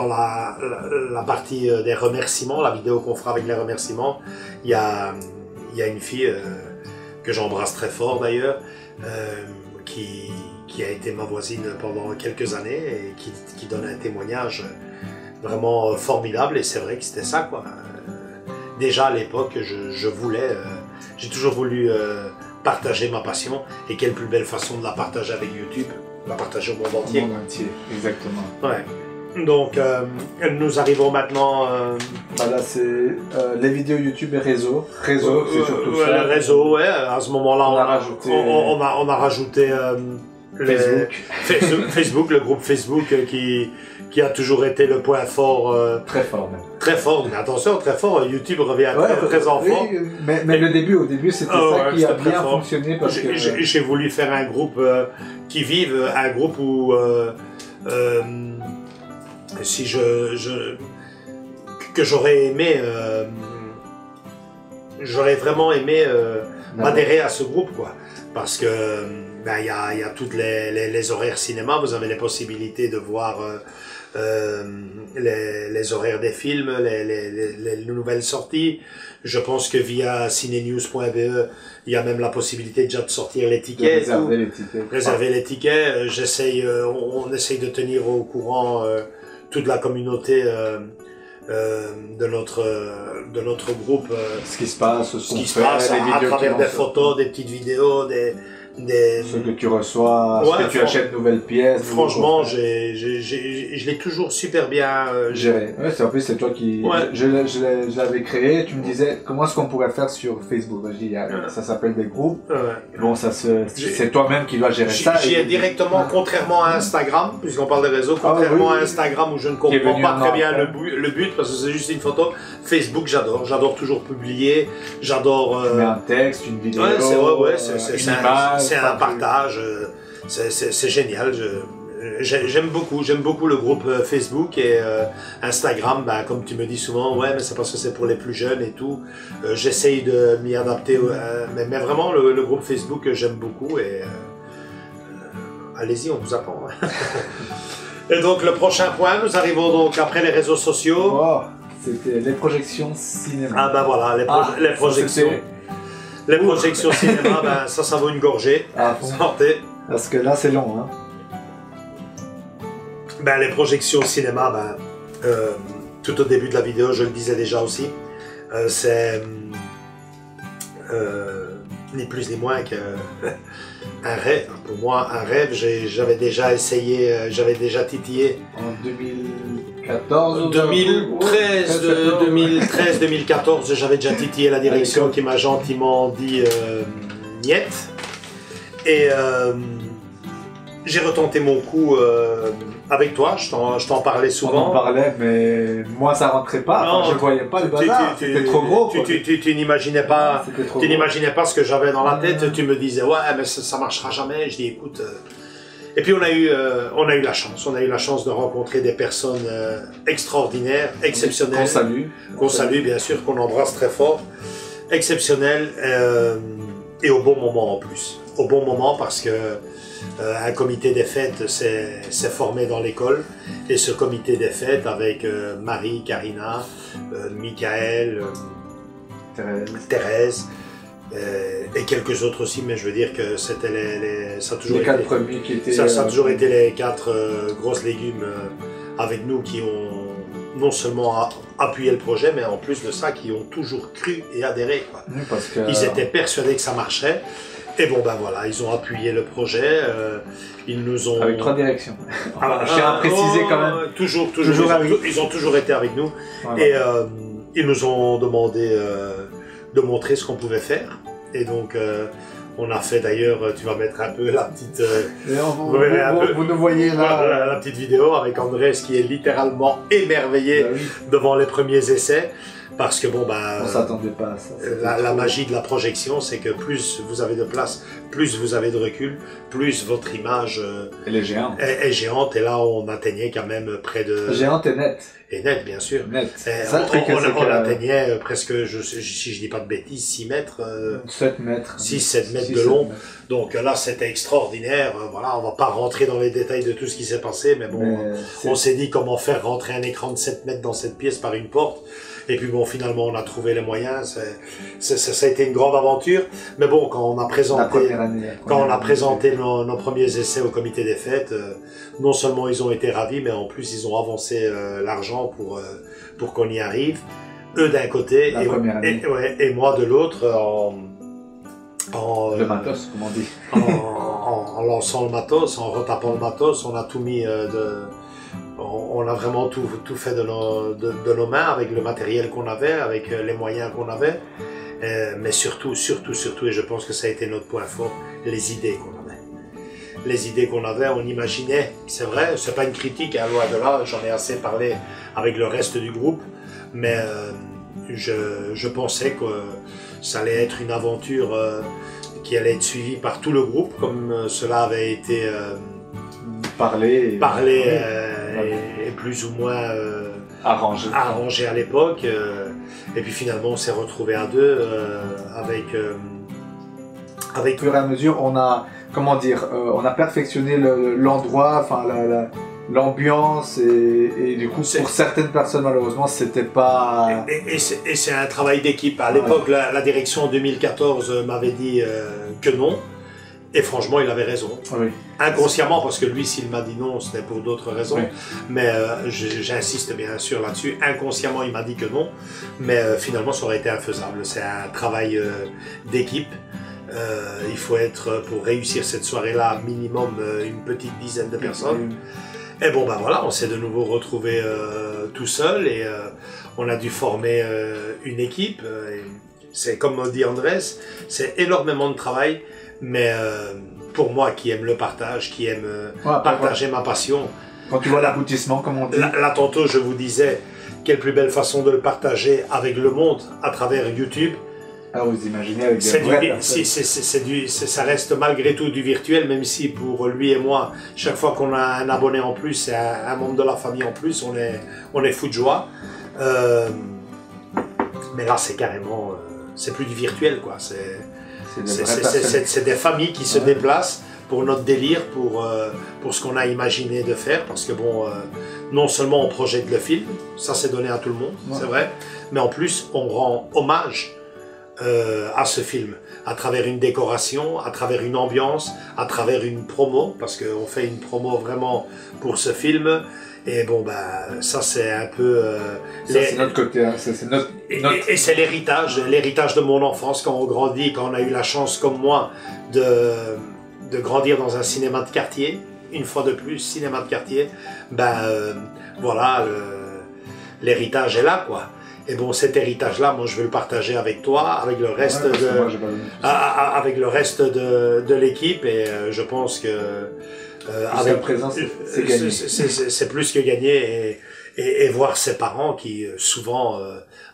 la partie des remerciements, la vidéo qu'on fera avec les remerciements, il y a une fille que j'embrasse très fort d'ailleurs, qui a été ma voisine pendant quelques années et qui donne un témoignage vraiment formidable. Et c'est vrai que c'était ça quoi. Déjà à l'époque, j'ai toujours voulu partager ma passion, et quelle plus belle façon de la partager avec YouTube, la partager au monde entier. Au monde entier, exactement. Ouais. Donc, nous arrivons maintenant... Là, c'est les vidéos YouTube et réseau. Réseau, c'est surtout ça. Le réseau, ouais. À ce moment-là, on a rajouté Facebook, le groupe Facebook qui a toujours été le point fort. Très fort même. Très fort, mais attention, très fort. YouTube revient très en fort. Mais au début, c'était ça qui a bien fonctionné. Parce que j'ai voulu faire un groupe qui vive, un groupe où que j'aurais aimé, j'aurais vraiment aimé m'adhérer à ce groupe, quoi. Parce que il y a toutes les horaires cinéma, vous avez les possibilités de voir les horaires des films, les nouvelles sorties. Je pense que via cinenews.be, il y a même la possibilité déjà de sortir les tickets. Réserver les tickets. On essaye de tenir au courant toute la communauté de notre groupe. Ce qui se passe, à travers des photos, des petites vidéos, ce que tu reçois, ce que tu achètes de nouvelles pièces. Franchement, je l'ai toujours super bien géré. Ouais, en plus, c'est toi qui... Ouais. Je l'avais créé, tu me disais, comment est-ce qu'on pourrait faire sur Facebook? Je dis, ça s'appelle des groupes. Ouais. Bon, c'est toi-même qui dois gérer ça. J'y ai directement, contrairement à Instagram, puisqu'on parle des réseaux, contrairement à Instagram où je ne comprends pas très bien le but, parce que c'est juste une photo. Facebook, j'adore toujours publier, j'adore... Tu mets un texte, une vidéo, c'est un partage, c'est génial. J'aime beaucoup le groupe Facebook et Instagram. Comme tu me dis souvent, ouais, mais c'est parce que c'est pour les plus jeunes et tout. J'essaye de m'y adapter, mais vraiment le groupe Facebook j'aime beaucoup et allez-y, on vous attend. Et donc le prochain point, nous arrivons donc après les réseaux sociaux. Oh, c'était les projections cinéma. Ah ben voilà, les projections. Les projections cinéma, ça vaut une gorgée. Sortez. Parce que là, c'est long, hein. Les projections cinéma, tout au début de la vidéo, je le disais déjà aussi, c'est ni plus ni moins qu'un rêve. Pour moi, un rêve, j'avais déjà essayé, j'avais déjà titillé. En 2014 2013-2014, j'avais déjà titillé la direction qui m'a gentiment dit niet. Et j'ai retenté mon coup avec toi, je t'en parlais souvent. On en parlait, mais moi ça rentrait pas, Non, je voyais pas le bazar, c'était trop gros. Tu n'imaginais pas, tu n'imaginais pas ce que j'avais dans la tête, tu me disais ouais mais ça marchera jamais, je dis écoute... Et puis on a eu la chance de rencontrer des personnes extraordinaires, exceptionnelles. Qu'on salue bien sûr, qu'on embrasse très fort, exceptionnelles et au bon moment en plus. Au bon moment parce que un comité des fêtes s'est formé dans l'école et ce comité des fêtes avec Marie, Karina, Michael, Thérèse et quelques autres aussi, mais je veux dire que c'était ça a toujours été, 4 premiers qui étaient... ça a toujours été les 4 grosses légumes avec nous qui ont non seulement appuyé le projet, mais en plus de ça, qui ont toujours cru et adhéré, quoi. Oui, parce que... Ils étaient persuadés que ça marchait. Et bon ben voilà, ils ont appuyé le projet, ils nous ont... Avec 3 directions. Je tiens à préciser quand même. Toujours ils ont toujours été avec nous. Voilà. Et ils nous ont demandé de montrer ce qu'on pouvait faire. Et donc on a fait d'ailleurs, tu vas mettre un peu la petite... vous nous voyez là... La petite vidéo avec Andrés qui est littéralement émerveillé devant les premiers essais. Parce que bon, on s'attendait pas à ça. La magie de la projection, c'est que plus vous avez de place, plus vous avez de recul, plus votre image Elle est géante. Est géante. Et là, on atteignait quand même près de... Géante et nette. Et nette, bien sûr. Net. On atteignait presque, si je dis pas de bêtises, 6 mètres. 7 mètres. 6-7 mètres de long. Donc là, c'était extraordinaire. Voilà, on va pas rentrer dans les détails de tout ce qui s'est passé, mais bon, on s'est dit comment faire rentrer un écran de 7 mètres dans cette pièce par une porte. Et puis bon, finalement, on a trouvé les moyens. Ça a été une grande aventure. Mais bon, quand on a présenté nos premiers essais au comité des fêtes, non seulement ils ont été ravis, mais en plus ils ont avancé l'argent pour qu'on y arrive. Eux d'un côté et moi de l'autre le matos, comme on dit. en lançant le matos, en retapant le matos, on a tout mis on a vraiment tout fait de nos mains avec le matériel qu'on avait, avec les moyens qu'on avait, mais surtout, et je pense que ça a été notre point fort, les idées qu'on avait. Les idées qu'on avait, on imaginait, c'est vrai, c'est pas une critique, hein, loin de là, j'en ai assez parlé avec le reste du groupe, mais je pensais que ça allait être une aventure qui allait être suivie par tout le groupe, comme cela avait été parlé et plus ou moins arrangé à l'époque. Et puis finalement, on s'est retrouvés à deux avec... Au fur et à mesure, on a, comment dire, on a perfectionné l'endroit, enfin l'ambiance et du coup pour certaines personnes malheureusement c'était pas... Et c'est un travail d'équipe. À l'époque, la direction en 2014 m'avait dit que non. Et franchement, il avait raison. Oui. Inconsciemment, parce que lui, s'il m'a dit non, c'était pour d'autres raisons. Oui. Mais j'insiste bien sûr là-dessus. Inconsciemment, il m'a dit que non. Mais finalement, ça aurait été infaisable. C'est un travail d'équipe. Il faut être, pour réussir cette soirée-là, minimum une petite dizaine de personnes. Et bon, ben voilà, on s'est de nouveau retrouvés tout seul et on a dû former une équipe. C'est comme dit Andrés, c'est énormément de travail. Mais pour moi qui aime le partage, qui aime partager ma passion... Quand tu vois l'aboutissement, comme on dit... Là, tantôt, je vous disais, quelle plus belle façon de le partager avec le monde, à travers YouTube. Alors vous imaginez avec des vraies personnes. Ça reste malgré tout du virtuel, même si pour lui et moi, chaque fois qu'on a un abonné en plus, et un membre de la famille en plus, on est fou de joie. Mais là, c'est carrément... c'est plus du virtuel, quoi. C'est des familles qui se déplacent pour notre délire, pour ce qu'on a imaginé de faire, parce que bon, non seulement on projette le film, ça c'est donné à tout le monde, c'est vrai, mais en plus on rend hommage à ce film, à travers une décoration, à travers une ambiance, à travers une promo, parce qu'on fait une promo vraiment pour ce film. Et bon, ben, ça c'est un peu... c'est notre côté, hein. Et c'est l'héritage de mon enfance, quand on grandit, quand on a eu la chance, comme moi, de grandir dans un cinéma de quartier, une fois de plus, cinéma de quartier, ben, voilà, l'héritage est là, quoi. Et bon, cet héritage-là, moi, je veux le partager avec toi, avec le reste avec le reste de l'équipe, et je pense que Avec présent, c'est gagné. C'est plus que gagné et voir ses parents qui souvent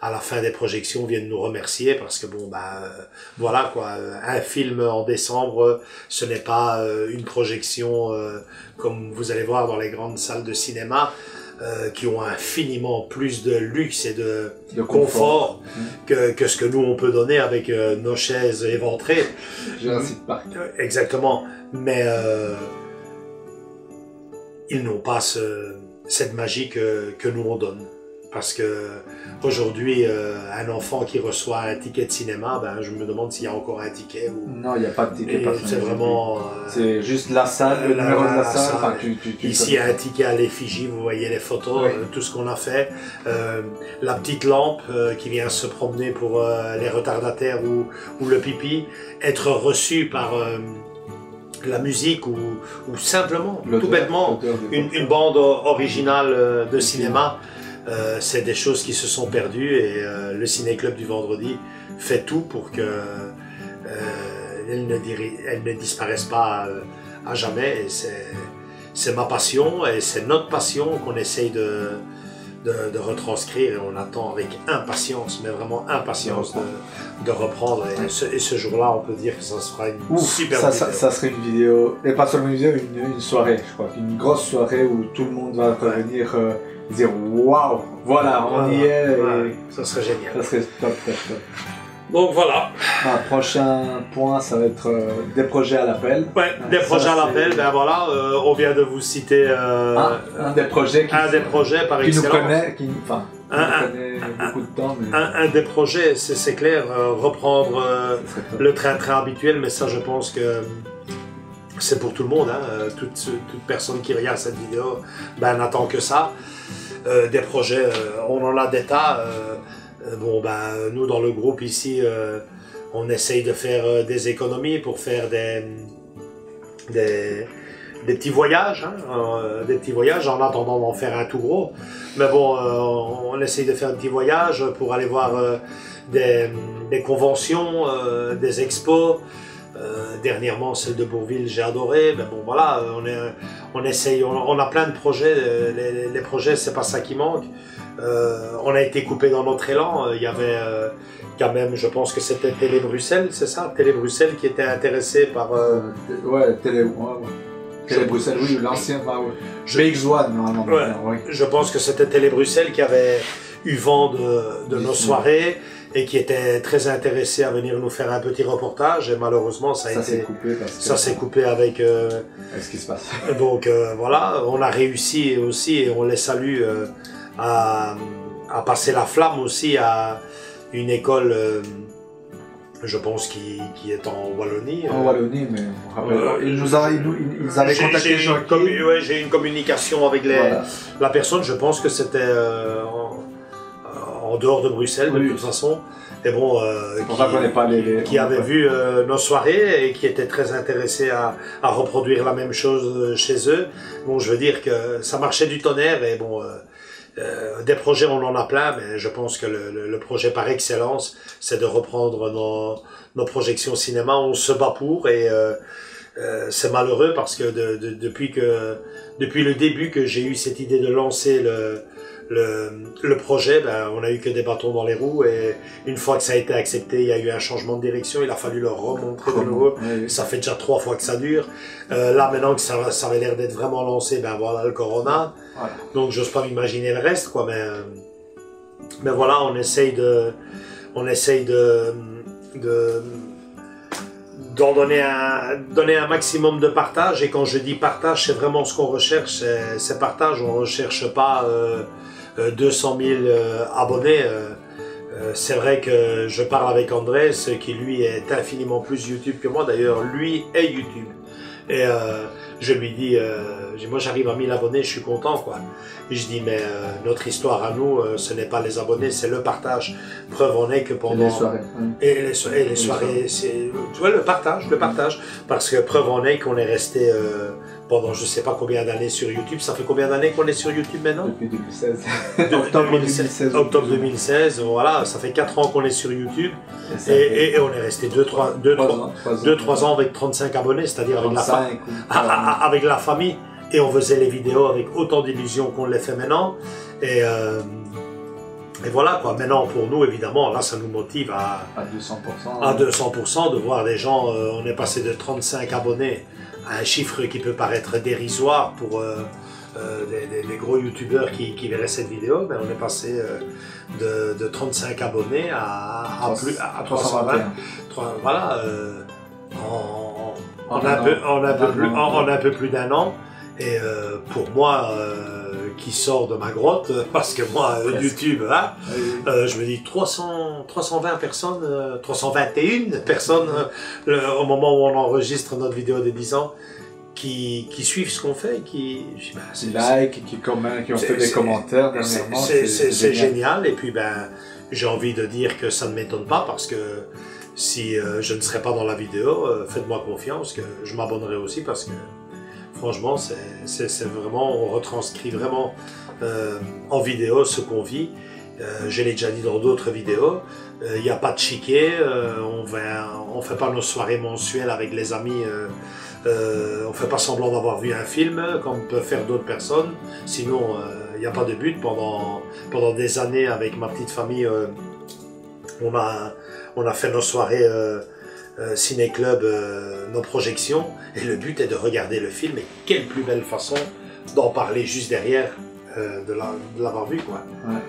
à la fin des projections viennent nous remercier parce que bon voilà quoi, un film en décembre ce n'est pas une projection comme vous allez voir dans les grandes salles de cinéma qui ont infiniment plus de luxe et de confort que ce que nous on peut donner avec nos chaises éventrées. Jurassic Park. Exactement, mais ils n'ont pas cette magie que nous on donne. Parce que aujourd'hui, un enfant qui reçoit un ticket de cinéma, je me demande s'il y a encore un ticket. Non, il n'y a pas de ticket. C'est vraiment... c'est juste la salle, le numéro de la salle. Enfin, ici, il y a un ticket à l'effigie, vous voyez les photos, tout ce qu'on a fait. La petite lampe qui vient se promener pour les retardataires ou le pipi, être reçu par... la musique ou simplement, tout bêtement, une bande originale de cinéma, c'est des choses qui se sont perdues et le Ciné-Club du vendredi fait tout pour que elles ne disparaissent pas à jamais. Et c'est ma passion et c'est notre passion qu'on essaye de retranscrire et on attend avec impatience, mais vraiment impatience de reprendre et ce jour-là on peut dire que ça sera une super vidéo. Ça serait une vidéo, et pas seulement une vidéo, une soirée, je crois, une grosse soirée où tout le monde va revenir dire waouh, voilà, on y est. Ça serait génial. Ça serait top. Donc voilà. Prochain point, ça va être des projets à l'appel. Ouais, des projets à l'appel, voilà, on vient de vous citer un des projets par qui excellence. Nous connaît, qui connaît beaucoup de temps. Mais... Un des projets, c'est clair, reprendre le train-train habituel, mais ça je pense que c'est pour tout le monde, toute personne qui regarde cette vidéo n'attend que ça. Des projets, on en a des tas. Nous dans le groupe ici, on essaye de faire des économies pour faire des petits voyages, des petits voyages en attendant d'en faire un tout gros. Mais bon, on essaye de faire des petits voyages pour aller voir des conventions, des expos. Dernièrement, celle de Bourville, j'ai adoré. Mais bon, voilà, on essaye, on a plein de projets. Les projets, c'est pas ça qui manque. On a été coupé dans notre élan. Il y avait quand même, je pense que c'était Télé Bruxelles, c'est ça, Télé Bruxelles qui était intéressé par. Télé Bruxelles, oui, l'ancien. BX1, normalement. Je pense que c'était Télé Bruxelles qui avait eu vent de nos soirées et qui était très intéressé à venir nous faire un petit reportage. Et malheureusement, ça s'est coupé avec ce qui se passe. Donc voilà, on a réussi aussi et on les salue. À passer la flamme aussi à une école, je pense, qui est en Wallonie. En Wallonie, mais ils avaient contacté j'ai une communication avec la personne, je pense que c'était en dehors de Bruxelles, de toute façon. Et bon, qui avait vu nos soirées et qui était très intéressé à reproduire la même chose chez eux. Bon, je veux dire que ça marchait du tonnerre et bon... des projets on en a plein, mais je pense que le projet par excellence c'est de reprendre nos projections cinéma. On se bat pour et c'est malheureux parce que depuis le début que j'ai eu cette idée de lancer le projet, on a eu que des bâtons dans les roues et une fois que ça a été accepté, il y a eu un changement de direction, il a fallu le remontrer de nouveau. Ça fait déjà 3 fois que ça dure. Là maintenant que ça avait l'air d'être vraiment lancé, voilà le corona. Donc j'ose pas m'imaginer le reste, quoi, mais voilà, on essaye d'en donner un maximum de partage. Et quand je dis partage, c'est vraiment ce qu'on recherche, c'est partage. On recherche pas 200 000 abonnés. C'est vrai que je parle avec Andrés, qui lui est infiniment plus YouTube que moi. D'ailleurs, lui est YouTube. Et je lui dis, moi j'arrive à 1000 abonnés, je suis content, quoi. Et je dis, mais notre histoire à nous, ce n'est pas les abonnés, c'est le partage. Preuve en est que pendant... Et les soirées. C'est, tu vois, le partage. Parce que preuve en est qu'on est resté pendant je ne sais pas combien d'années sur YouTube. Ça fait combien d'années qu'on est sur YouTube maintenant? Depuis 2016. Octobre 2016. Octobre 2016, voilà, ça fait 4 ans qu'on est sur YouTube. Et on est resté 2-3 ans avec 35 abonnés, c'est-à-dire avec la famille. Et on faisait les vidéos avec autant d'illusions qu'on les fait maintenant. Et voilà quoi, maintenant pour nous évidemment, là ça nous motive à 200%. À 200% de voir des gens, on est passé de 35 abonnés à un chiffre qui peut paraître dérisoire pour les gros youtubeurs qui verraient cette vidéo, mais on est passé de 35 abonnés à 320. Voilà, en un peu plus d'un an. Et pour moi, qui sort de ma grotte, parce que moi, YouTube, hein, je me dis 320 personnes, 321 personnes, au moment où on enregistre notre vidéo de 10 ans, qui suivent ce qu'on fait, qui like, qui commentent, qui ont fait des commentaires dernièrement. C'est génial. Et puis, j'ai envie de dire que ça ne m'étonne pas, parce que si je ne serais pas dans la vidéo, faites-moi confiance, que je m'abonnerai aussi, parce que franchement, c'est vraiment, on retranscrit vraiment en vidéo ce qu'on vit. Je l'ai déjà dit dans d'autres vidéos, il n'y a pas de chiquet, on fait pas nos soirées mensuelles avec les amis, on fait pas semblant d'avoir vu un film comme peuvent faire d'autres personnes. Sinon, il n'y a pas de but. Pendant des années, avec ma petite famille, on a fait nos soirées ciné-club, nos projections, et le but est de regarder le film, et quelle plus belle façon d'en parler juste derrière, de l'avoir vu, quoi. Ouais.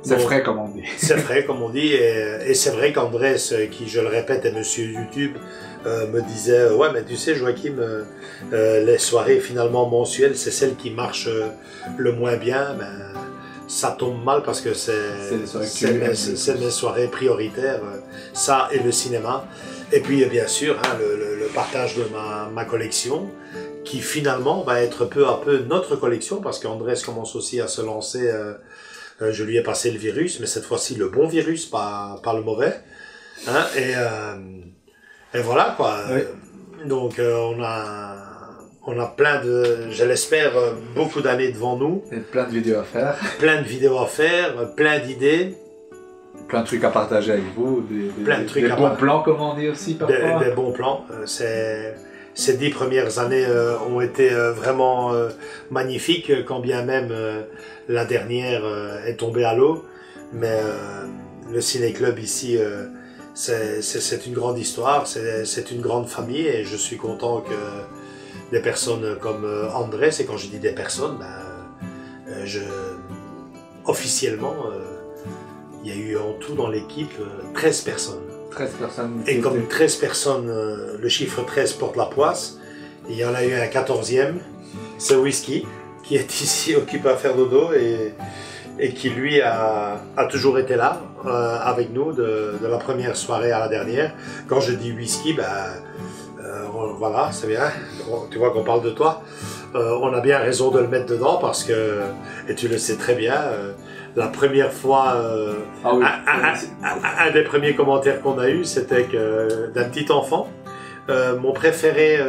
C'est frais comme on dit. C'est frais comme on dit, et c'est vrai qu'Andrés, qui je le répète est monsieur YouTube, me disait ouais mais tu sais Joachim, les soirées finalement mensuelles c'est celles qui marchent le moins bien. Ça tombe mal parce que c'est mes soirées prioritaires, ça et le cinéma. Et puis bien sûr hein, le partage de ma collection, qui finalement va être peu à peu notre collection, parce qu'Andrés commence aussi à se lancer. Je lui ai passé le virus, mais cette fois-ci le bon virus, pas le mauvais. Hein, et voilà quoi. Oui. Donc on a plein de, je l'espère, beaucoup d'années devant nous. Et plein de vidéos à faire. Plein de vidéos à faire, plein d'idées. Plein de trucs à partager avec vous, des bons plans comme on dit aussi parfois. Des bons plans. Ces 10 premières années ont été vraiment magnifiques, quand bien même la dernière est tombée à l'eau. Mais le ciné-club ici, c'est une grande histoire, c'est une grande famille, et je suis content que des personnes comme Andrés, et quand je dis des personnes, officiellement, il y a eu en tout dans l'équipe 13 personnes. 13 personnes. Et comme 13 personnes, le chiffre 13 porte la poisse, il y en a eu un 14e, c'est Whisky, qui est ici occupé à faire dodo, et qui lui a toujours été là avec nous de la première soirée à la dernière. Quand je dis Whisky, voilà, c'est bien, tu vois qu'on parle de toi. On a bien raison de le mettre dedans, parce que, et tu le sais très bien, la première fois, un des premiers commentaires qu'on a eu, c'était d'un petit enfant. Mon préféré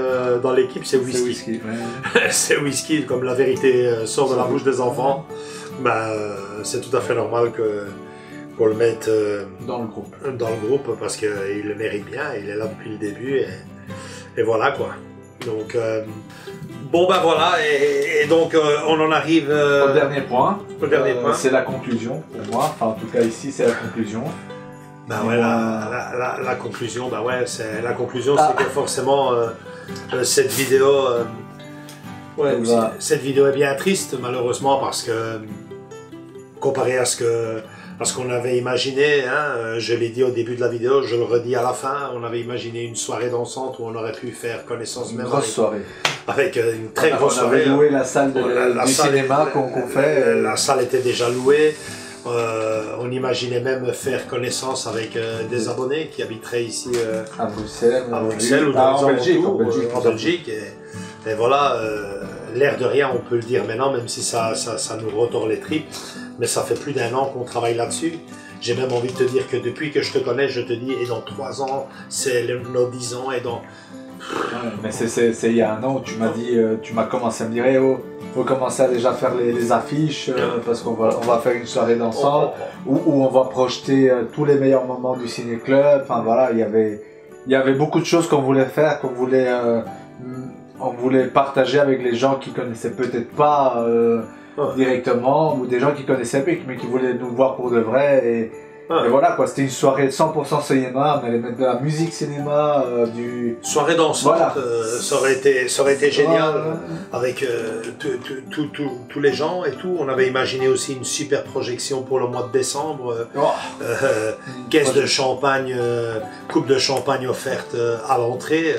dans l'équipe, c'est Whisky. C'est Whisky, ouais. C'est Whisky, comme la vérité sort de la bouche des enfants. C'est tout à fait normal qu'on le mette dans le groupe. Dans le groupe, parce qu'il le mérite bien, il est là depuis le début, et voilà quoi. Donc, bon voilà, et donc on en arrive au dernier point. C'est la conclusion pour moi, enfin en tout cas ici c'est la conclusion. Ouais, la conclusion, c'est la conclusion, c'est que forcément cette vidéo, cette vidéo est bien triste malheureusement, parce que comparé à ce qu'on avait imaginé, hein, je l'ai dit au début de la vidéo, je le redis à la fin, on avait imaginé une soirée dansante où on aurait pu faire connaissance une grosse soirée. Avec une très grosse soirée. On avait loué la salle du cinéma qu'on fait. La salle était déjà louée. On imaginait même faire connaissance avec des abonnés qui habiteraient ici à Bruxelles ou en Belgique. Et voilà, l'air de rien, on peut le dire maintenant, même si ça nous retord les tripes. Mais ça fait plus d'1 an qu'on travaille là-dessus. J'ai même envie de te dire que depuis que je te connais, je te dis, et dans 3 ans, c'est nos 10 ans, et dans... Ouais, mais c'est il y a un an où tu m'as dit, tu m'as commencé à me dire, eh oh, faut commencer à déjà faire les affiches parce qu'on va faire une soirée d'ensemble où on va projeter tous les meilleurs moments du ciné-club. Enfin voilà, il y avait beaucoup de choses qu'on voulait faire, on voulait partager avec les gens qui connaissaient peut-être pas directement ou des gens qui connaissaient mais qui voulaient nous voir pour de vrai. Et voilà quoi, c'était une soirée 100% cinéma, on allait mettre de la musique cinéma, du... Soirée dansante, voilà. Ça aurait été génial, avec tous les gens et tout. On avait imaginé aussi une super projection pour le mois de décembre, caisse de champagne, coupe de champagne offerte à l'entrée.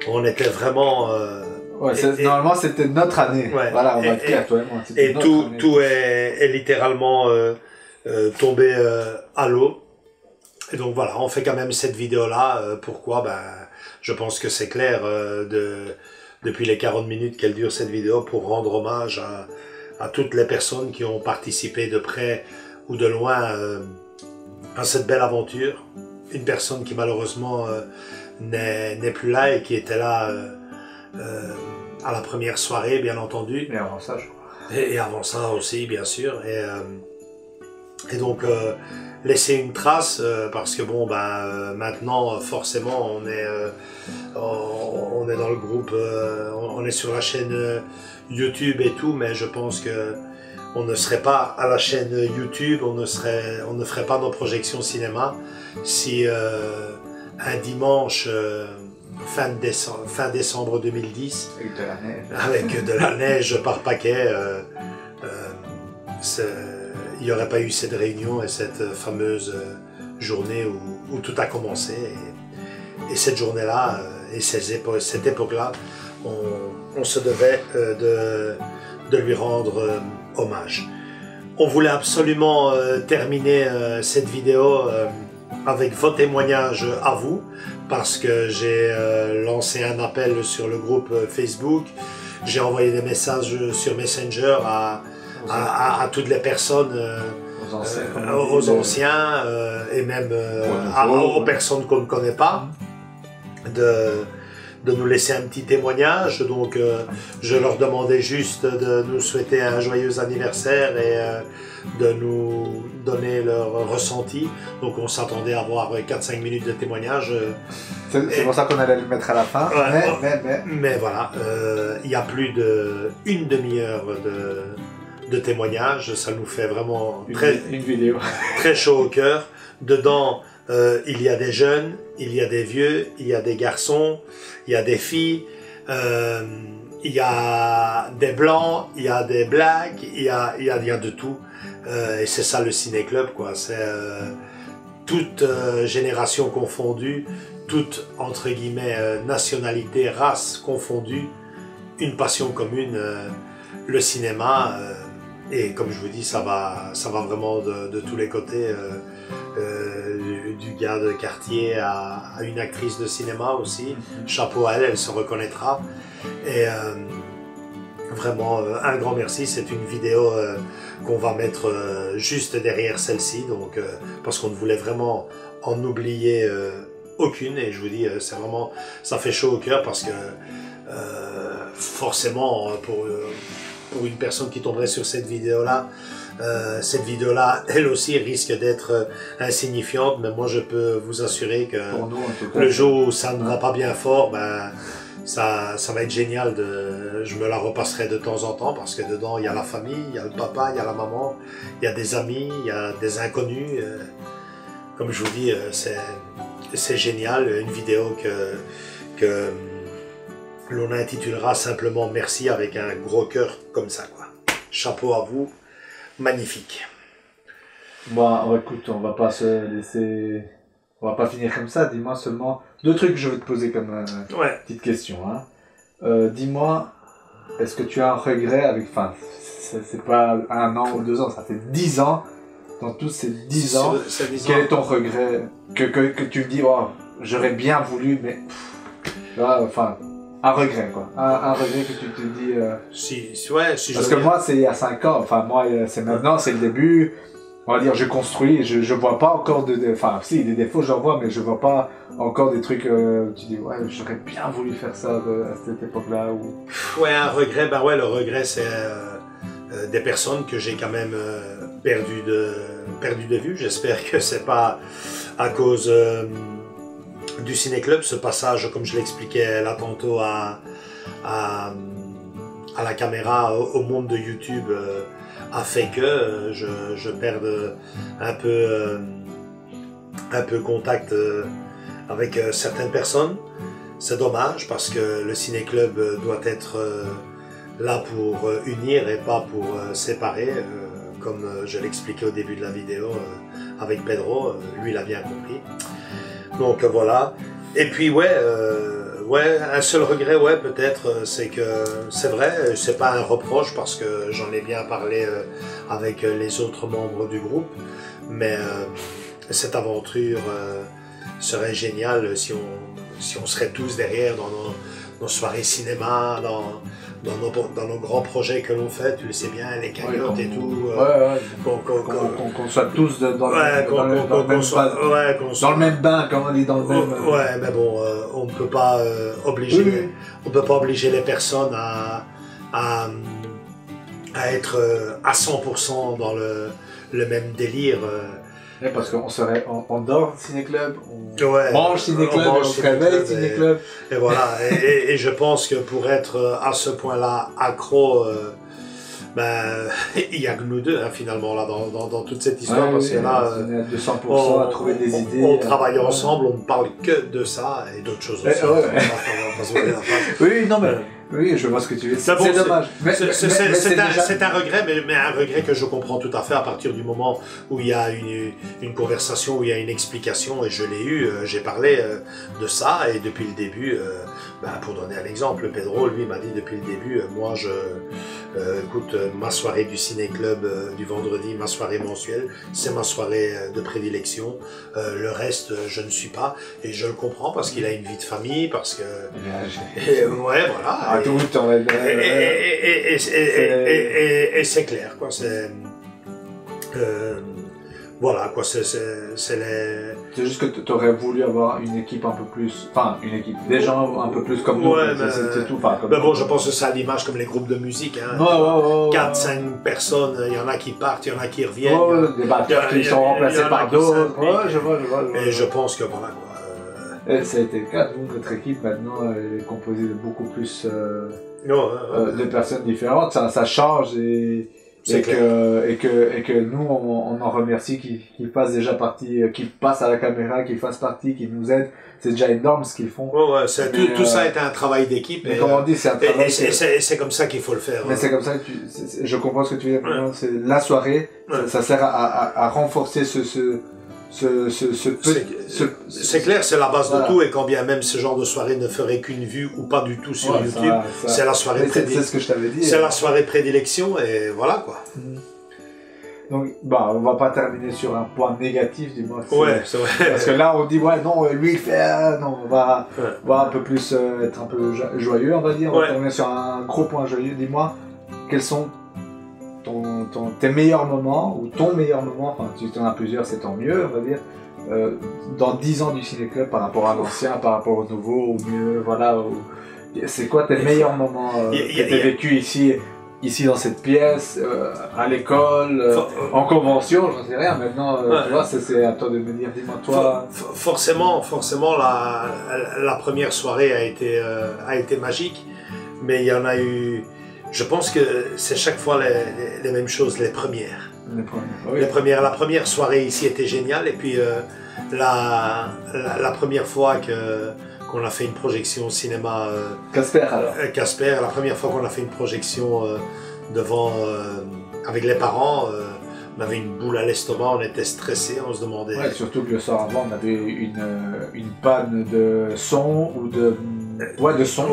On était vraiment... normalement c'était notre année, voilà, on va le dire, toi et moi. Et tout est littéralement... tombé à l'eau. Et donc voilà, on fait quand même cette vidéo-là. Pourquoi? Je pense que c'est clair depuis les 40 minutes qu'elle dure cette vidéo, pour rendre hommage à toutes les personnes qui ont participé de près ou de loin à cette belle aventure. Une personne qui malheureusement n'est plus là et qui était là à la première soirée, bien entendu. Et avant ça, je crois. Et avant ça aussi, bien sûr. Et donc laisser une trace parce que bon maintenant forcément on est dans le groupe, on est sur la chaîne YouTube et tout, mais je pense que on ne serait pas à la chaîne YouTube, on ne ferait pas nos projections cinéma si un dimanche fin décembre 2010 avec de la neige par paquet, il n'y aurait pas eu cette réunion et cette fameuse journée où tout a commencé. Et cette journée-là, et cette époque-là, on se devait de lui rendre hommage. On voulait absolument terminer cette vidéo avec vos témoignages à vous, parce que j'ai lancé un appel sur le groupe Facebook, j'ai envoyé des messages sur Messenger à toutes les personnes, aux anciens et même aux personnes qu'on ne connaît pas, de nous laisser un petit témoignage. Donc je leur demandais juste de nous souhaiter un joyeux anniversaire et de nous donner leur ressenti. Donc on s'attendait à avoir 4-5 minutes de témoignage. C'est pour ça qu'on allait le mettre à la fin. Mais voilà, il y a plus d'une demi-heure de témoignages, ça nous fait vraiment une vidéo très chaud au cœur. Dedans, il y a des jeunes, il y a des vieux, il y a des garçons, il y a des filles, il y a des blancs, il y a des blacks, il y a de tout. Et c'est ça le ciné-club, quoi. C'est toute génération confondue, toute entre guillemets nationalité, race confondue, une passion commune, le cinéma. Et comme je vous dis, ça va vraiment de tous les côtés, du gars de quartier à une actrice de cinéma aussi. Chapeau à elle, elle se reconnaîtra. Et vraiment, un grand merci. C'est une vidéo qu'on va mettre juste derrière celle-ci, donc parce qu'on ne voulait vraiment en oublier aucune. Et je vous dis, c'est vraiment, ça fait chaud au cœur parce que forcément, pour une personne qui tomberait sur cette vidéo-là, elle aussi risque d'être insignifiante, mais moi je peux vous assurer que le jour où ça ne va pas bien fort, ça va être génial. Je me la repasserai de temps en temps parce que dedans il y a la famille, il y a le papa, il y a la maman, il y a des amis, il y a des inconnus. Comme je vous dis, c'est génial, une vidéo que l'on intitulera simplement merci avec un gros cœur comme ça, quoi. Chapeau à vous, magnifique. Bon, écoute, on va pas se laisser, on va pas finir comme ça. Dis-moi seulement 2 trucs que je vais te poser comme petite question. Dis-moi, est-ce que tu as un regret avec, enfin, c'est pas 1 an ou 2 ans, ça fait 10 ans. Dans tous ces 10 ans, quel est ton regret que tu me dis, oh, j'aurais bien voulu, mais enfin. Un regret, quoi. Un regret que tu te dis... Si parce que moi, c'est il y a 5 ans. Enfin, moi, c'est maintenant, c'est le début. on va dire, je construis, je vois pas encore enfin, si, des défauts, j'en vois, mais je vois pas encore des trucs, tu dis, ouais, j'aurais bien voulu faire ça à cette époque-là, ou... Ouais, un regret, ben ouais, le regret, c'est des personnes que j'ai quand même perdu de vue. J'espère que c'est pas à cause du ciné-club, ce passage, comme je l'expliquais là tantôt à la caméra, au monde de YouTube, a fait que je perde un peu contact avec certaines personnes. C'est dommage parce que le ciné-club doit être là pour unir et pas pour séparer, comme je l'expliquais au début de la vidéo avec Pedro, lui il a bien compris. Donc voilà. Et puis ouais, un seul regret, ouais, peut-être, c'est que c'est vrai, c'est pas un reproche parce que j'en ai bien parlé avec les autres membres du groupe, mais cette aventure serait géniale si on serait tous derrière dans nos soirées cinéma, dans nos grands projets que l'on fait, tu le sais bien, les cagnottes et tout. Qu'on soit tous dans le même bain, comme on dit, dans le même... Ouais, mais bon, on ne peut pas obliger les personnes à être à 100% dans le même délire. Parce qu'on serait, on dort ciné-club, on mange ciné-club, on se réveille ciné-club. Et voilà, et je pense que pour être à ce point-là accro, il n'y a que nous deux hein, finalement là dans toute cette histoire, parce que là, on est à 200% à trouver des idées. On travaille ensemble, on ne parle que de ça et d'autres choses aussi. Oui, non mais... Oui, je vois ce que tu veux dire. C'est dommage. C'est un regret, mais un regret que je comprends tout à fait à partir du moment où il y a une conversation, où il y a une explication, et je l'ai eu, j'ai parlé de ça, et depuis le début, pour donner un exemple, Pedro, lui, m'a dit depuis le début, moi, écoute, ma soirée du ciné-club du vendredi, ma soirée mensuelle, c'est ma soirée de prédilection. Le reste, je ne suis pas, et je le comprends parce qu'il a une vie de famille, parce que... ouais, voilà. Et c'est clair, quoi. Voilà, quoi. C'est juste que tu aurais voulu avoir une équipe un peu plus. Enfin, une équipe. Des gens un peu plus comme nous. Ouais, c'est tout. Enfin, mais bon, je pense que c'est à l'image comme les groupes de musique. Hein. 4-5 personnes, il y en a qui partent, il y en a qui reviennent. Des batteurs qui sont remplacés par d'autres. Ouais, je vois. Et je pense que voilà, quoi. Et ça a été le cas. Donc, notre équipe maintenant elle est composée de beaucoup plus de personnes différentes. Ça change et que nous on en remercie qu'ils fassent déjà partie, qu'ils passent à la caméra, qu'ils fassent partie, qu'ils nous aident. C'est déjà énorme ce qu'ils font. Tout ça est un travail d'équipe. Et comme on dit, c'est un travail. Et c'est comme ça qu'il faut le faire. Mais c'est comme ça que je comprends ce que tu veux dire. C'est la soirée. Ça sert à renforcer c'est clair, c'est la base de tout, et quand bien même ce genre de soirée ne ferait qu'une vue ou pas du tout sur YouTube, c'est la soirée prédilection. C'est ce que je t'avais dit. C'est la soirée prédilection, et voilà quoi. Donc, on va pas terminer sur un point négatif du moins. Ouais, c'est vrai. Parce que là, on dit, ouais, non, lui il fait, non, on va un peu plus être un peu joyeux, on va dire. On va terminer sur un gros point joyeux. Dis-moi, quels sont tes meilleurs moments, ou ton meilleur moment, enfin si tu en as plusieurs c'est tant mieux on va dire, dans 10 ans du ciné-club par rapport à l'ancien, par rapport au nouveau, au mieux, voilà, c'est quoi tes meilleurs moments que tu as vécu ici dans cette pièce, à l'école, en convention, j'en sais rien maintenant, tu vois, c'est à toi de me dire, dis-moi toi. Forcément la première soirée a été magique, mais il y en a eu. Je pense que c'est chaque fois les mêmes choses, les premières. Oui. La première soirée ici était géniale, et puis la première fois qu'on a fait une projection au cinéma... Casper alors. Casper, la première fois qu'on a fait une projection devant, avec les parents, on avait une boule à l'estomac, on était stressés, on se demandait... Ouais, surtout que le soir avant, on avait une panne de son ou de... Ouais, de son.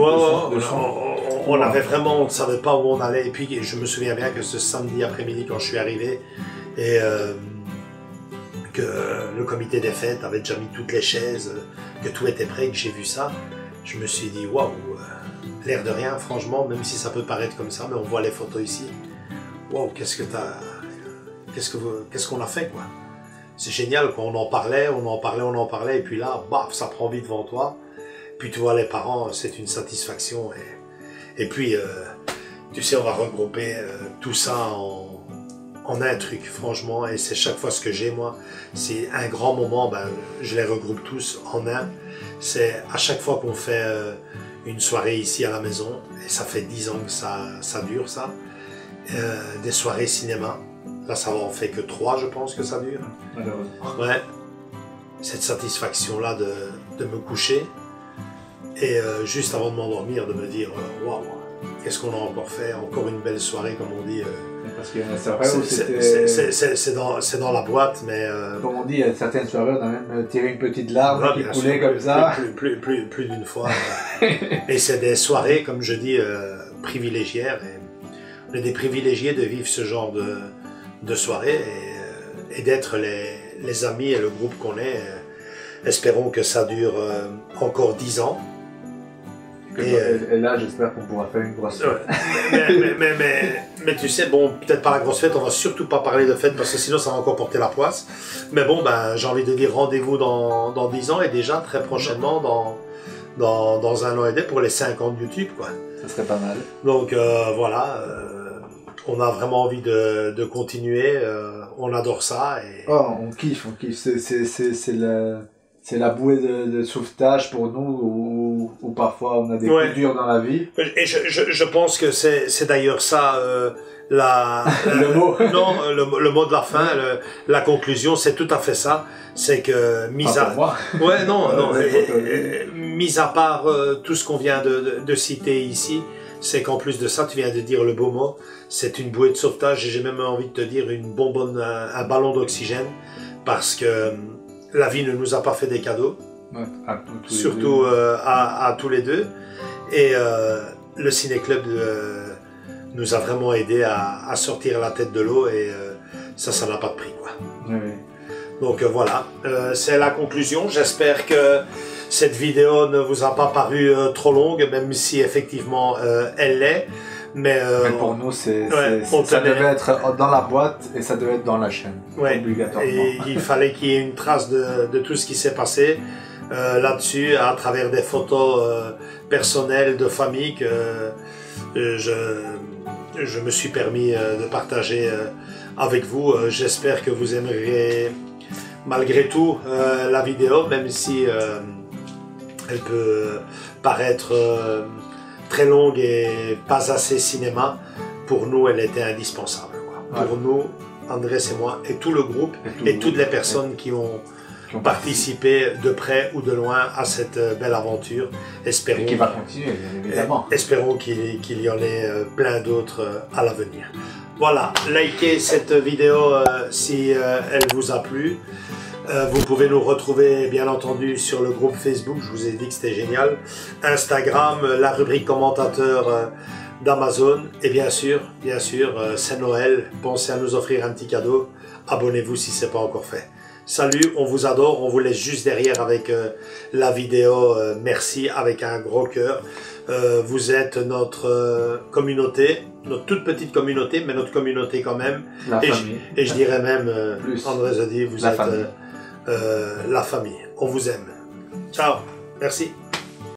On avait vraiment, on ne savait pas où on allait. Et puis je me souviens bien que ce samedi après-midi, quand je suis arrivé, et que le comité des fêtes avait déjà mis toutes les chaises, que tout était prêt, que j'ai vu ça, je me suis dit waouh, l'air de rien, franchement, même si ça peut paraître comme ça, mais on voit les photos ici. Waouh, qu'est-ce que qu'est-ce qu'on a fait, quoi. C'est génial, quand on en parlait, et puis là, baf, ça prend vie devant toi. Puis tu vois les parents, c'est une satisfaction. Et puis, tu sais, on va regrouper tout ça en un truc, franchement. Et c'est chaque fois ce que j'ai, moi. C'est un grand moment, ben, je les regroupe tous en un. C'est à chaque fois qu'on fait une soirée ici à la maison, et ça fait 10 ans que ça dure, ça. Des soirées cinéma. Là, ça en fait que 3, je pense que ça dure. Ouais. Cette satisfaction-là de me coucher et juste avant de m'endormir, de me dire waouh, qu'est-ce qu'on a encore fait, encore une belle soirée, comme on dit. Parce qu'il y a certaines soirées c'est dans la boîte, mais. Comme on dit, il y a certaines soirées, on a même tiré une petite larme qui coulait comme ça. Plus d'une fois. Et c'est des soirées, comme je dis, privilégiées. Et on est des privilégiés de vivre ce genre de soirée et d'être les amis et le groupe qu'on est. Espérons que ça dure encore 10 ans. Et là, j'espère qu'on pourra faire une grosse fête. Mais tu sais, bon, peut-être pas la grosse fête, on va surtout pas parler de fête parce que sinon ça va encore porter la poisse. Mais bon, ben, j'ai envie de dire rendez-vous dans 10 ans et déjà très prochainement dans 1 an et demi pour les 5 ans de YouTube, quoi. Ça serait pas mal. Donc voilà, on a vraiment envie de continuer, on adore ça. Et... Oh, on kiffe. C'est la bouée de sauvetage pour nous où parfois on a des coups durs dans la vie. Et je pense que c'est d'ailleurs ça le mot. Non, le mot de la fin, la conclusion, c'est tout à fait ça. C'est que mis à part tout ce qu'on vient de citer ici, c'est qu'en plus de ça, tu viens de dire le beau mot, c'est une bouée de sauvetage et j'ai même envie de te dire une bonbonne, un ballon d'oxygène, parce que la vie ne nous a pas fait des cadeaux, surtout à tous les deux. Et le ciné-club nous a vraiment aidé à sortir la tête de l'eau et ça n'a pas de prix, quoi. Oui. Donc voilà, c'est la conclusion. J'espère que cette vidéo ne vous a pas paru trop longue, même si effectivement elle l'est. Mais pour nous, ça devait être dans la boîte et ça devait être dans la chaîne, obligatoirement. Et il fallait qu'il y ait une trace de tout ce qui s'est passé là-dessus, à travers des photos personnelles de famille que je me suis permis de partager avec vous. J'espère que vous aimerez malgré tout la vidéo, même si elle peut paraître très longue et pas assez cinéma. Pour nous, elle était indispensable, quoi. Pour nous, Andrés et moi, et tout le groupe, et toutes les personnes qui ont participé de près ou de loin à cette belle aventure. Espérons, et qui va continuer, bien évidemment. Espérons qu'il y en ait plein d'autres à l'avenir. Voilà, likez cette vidéo si elle vous a plu. Vous pouvez nous retrouver bien entendu sur le groupe Facebook, je vous ai dit que c'était génial, Instagram, la rubrique commentateur d'Amazon, et bien sûr, c'est Noël, pensez à nous offrir un petit cadeau, abonnez-vous si ce n'est pas encore fait. Salut, on vous adore, on vous laisse juste derrière avec la vidéo merci avec un gros cœur. Vous êtes notre communauté, notre toute petite communauté, mais notre communauté quand même. Et je dirais même, Andrés a dit, vous êtes la famille. On vous aime. Ciao, merci.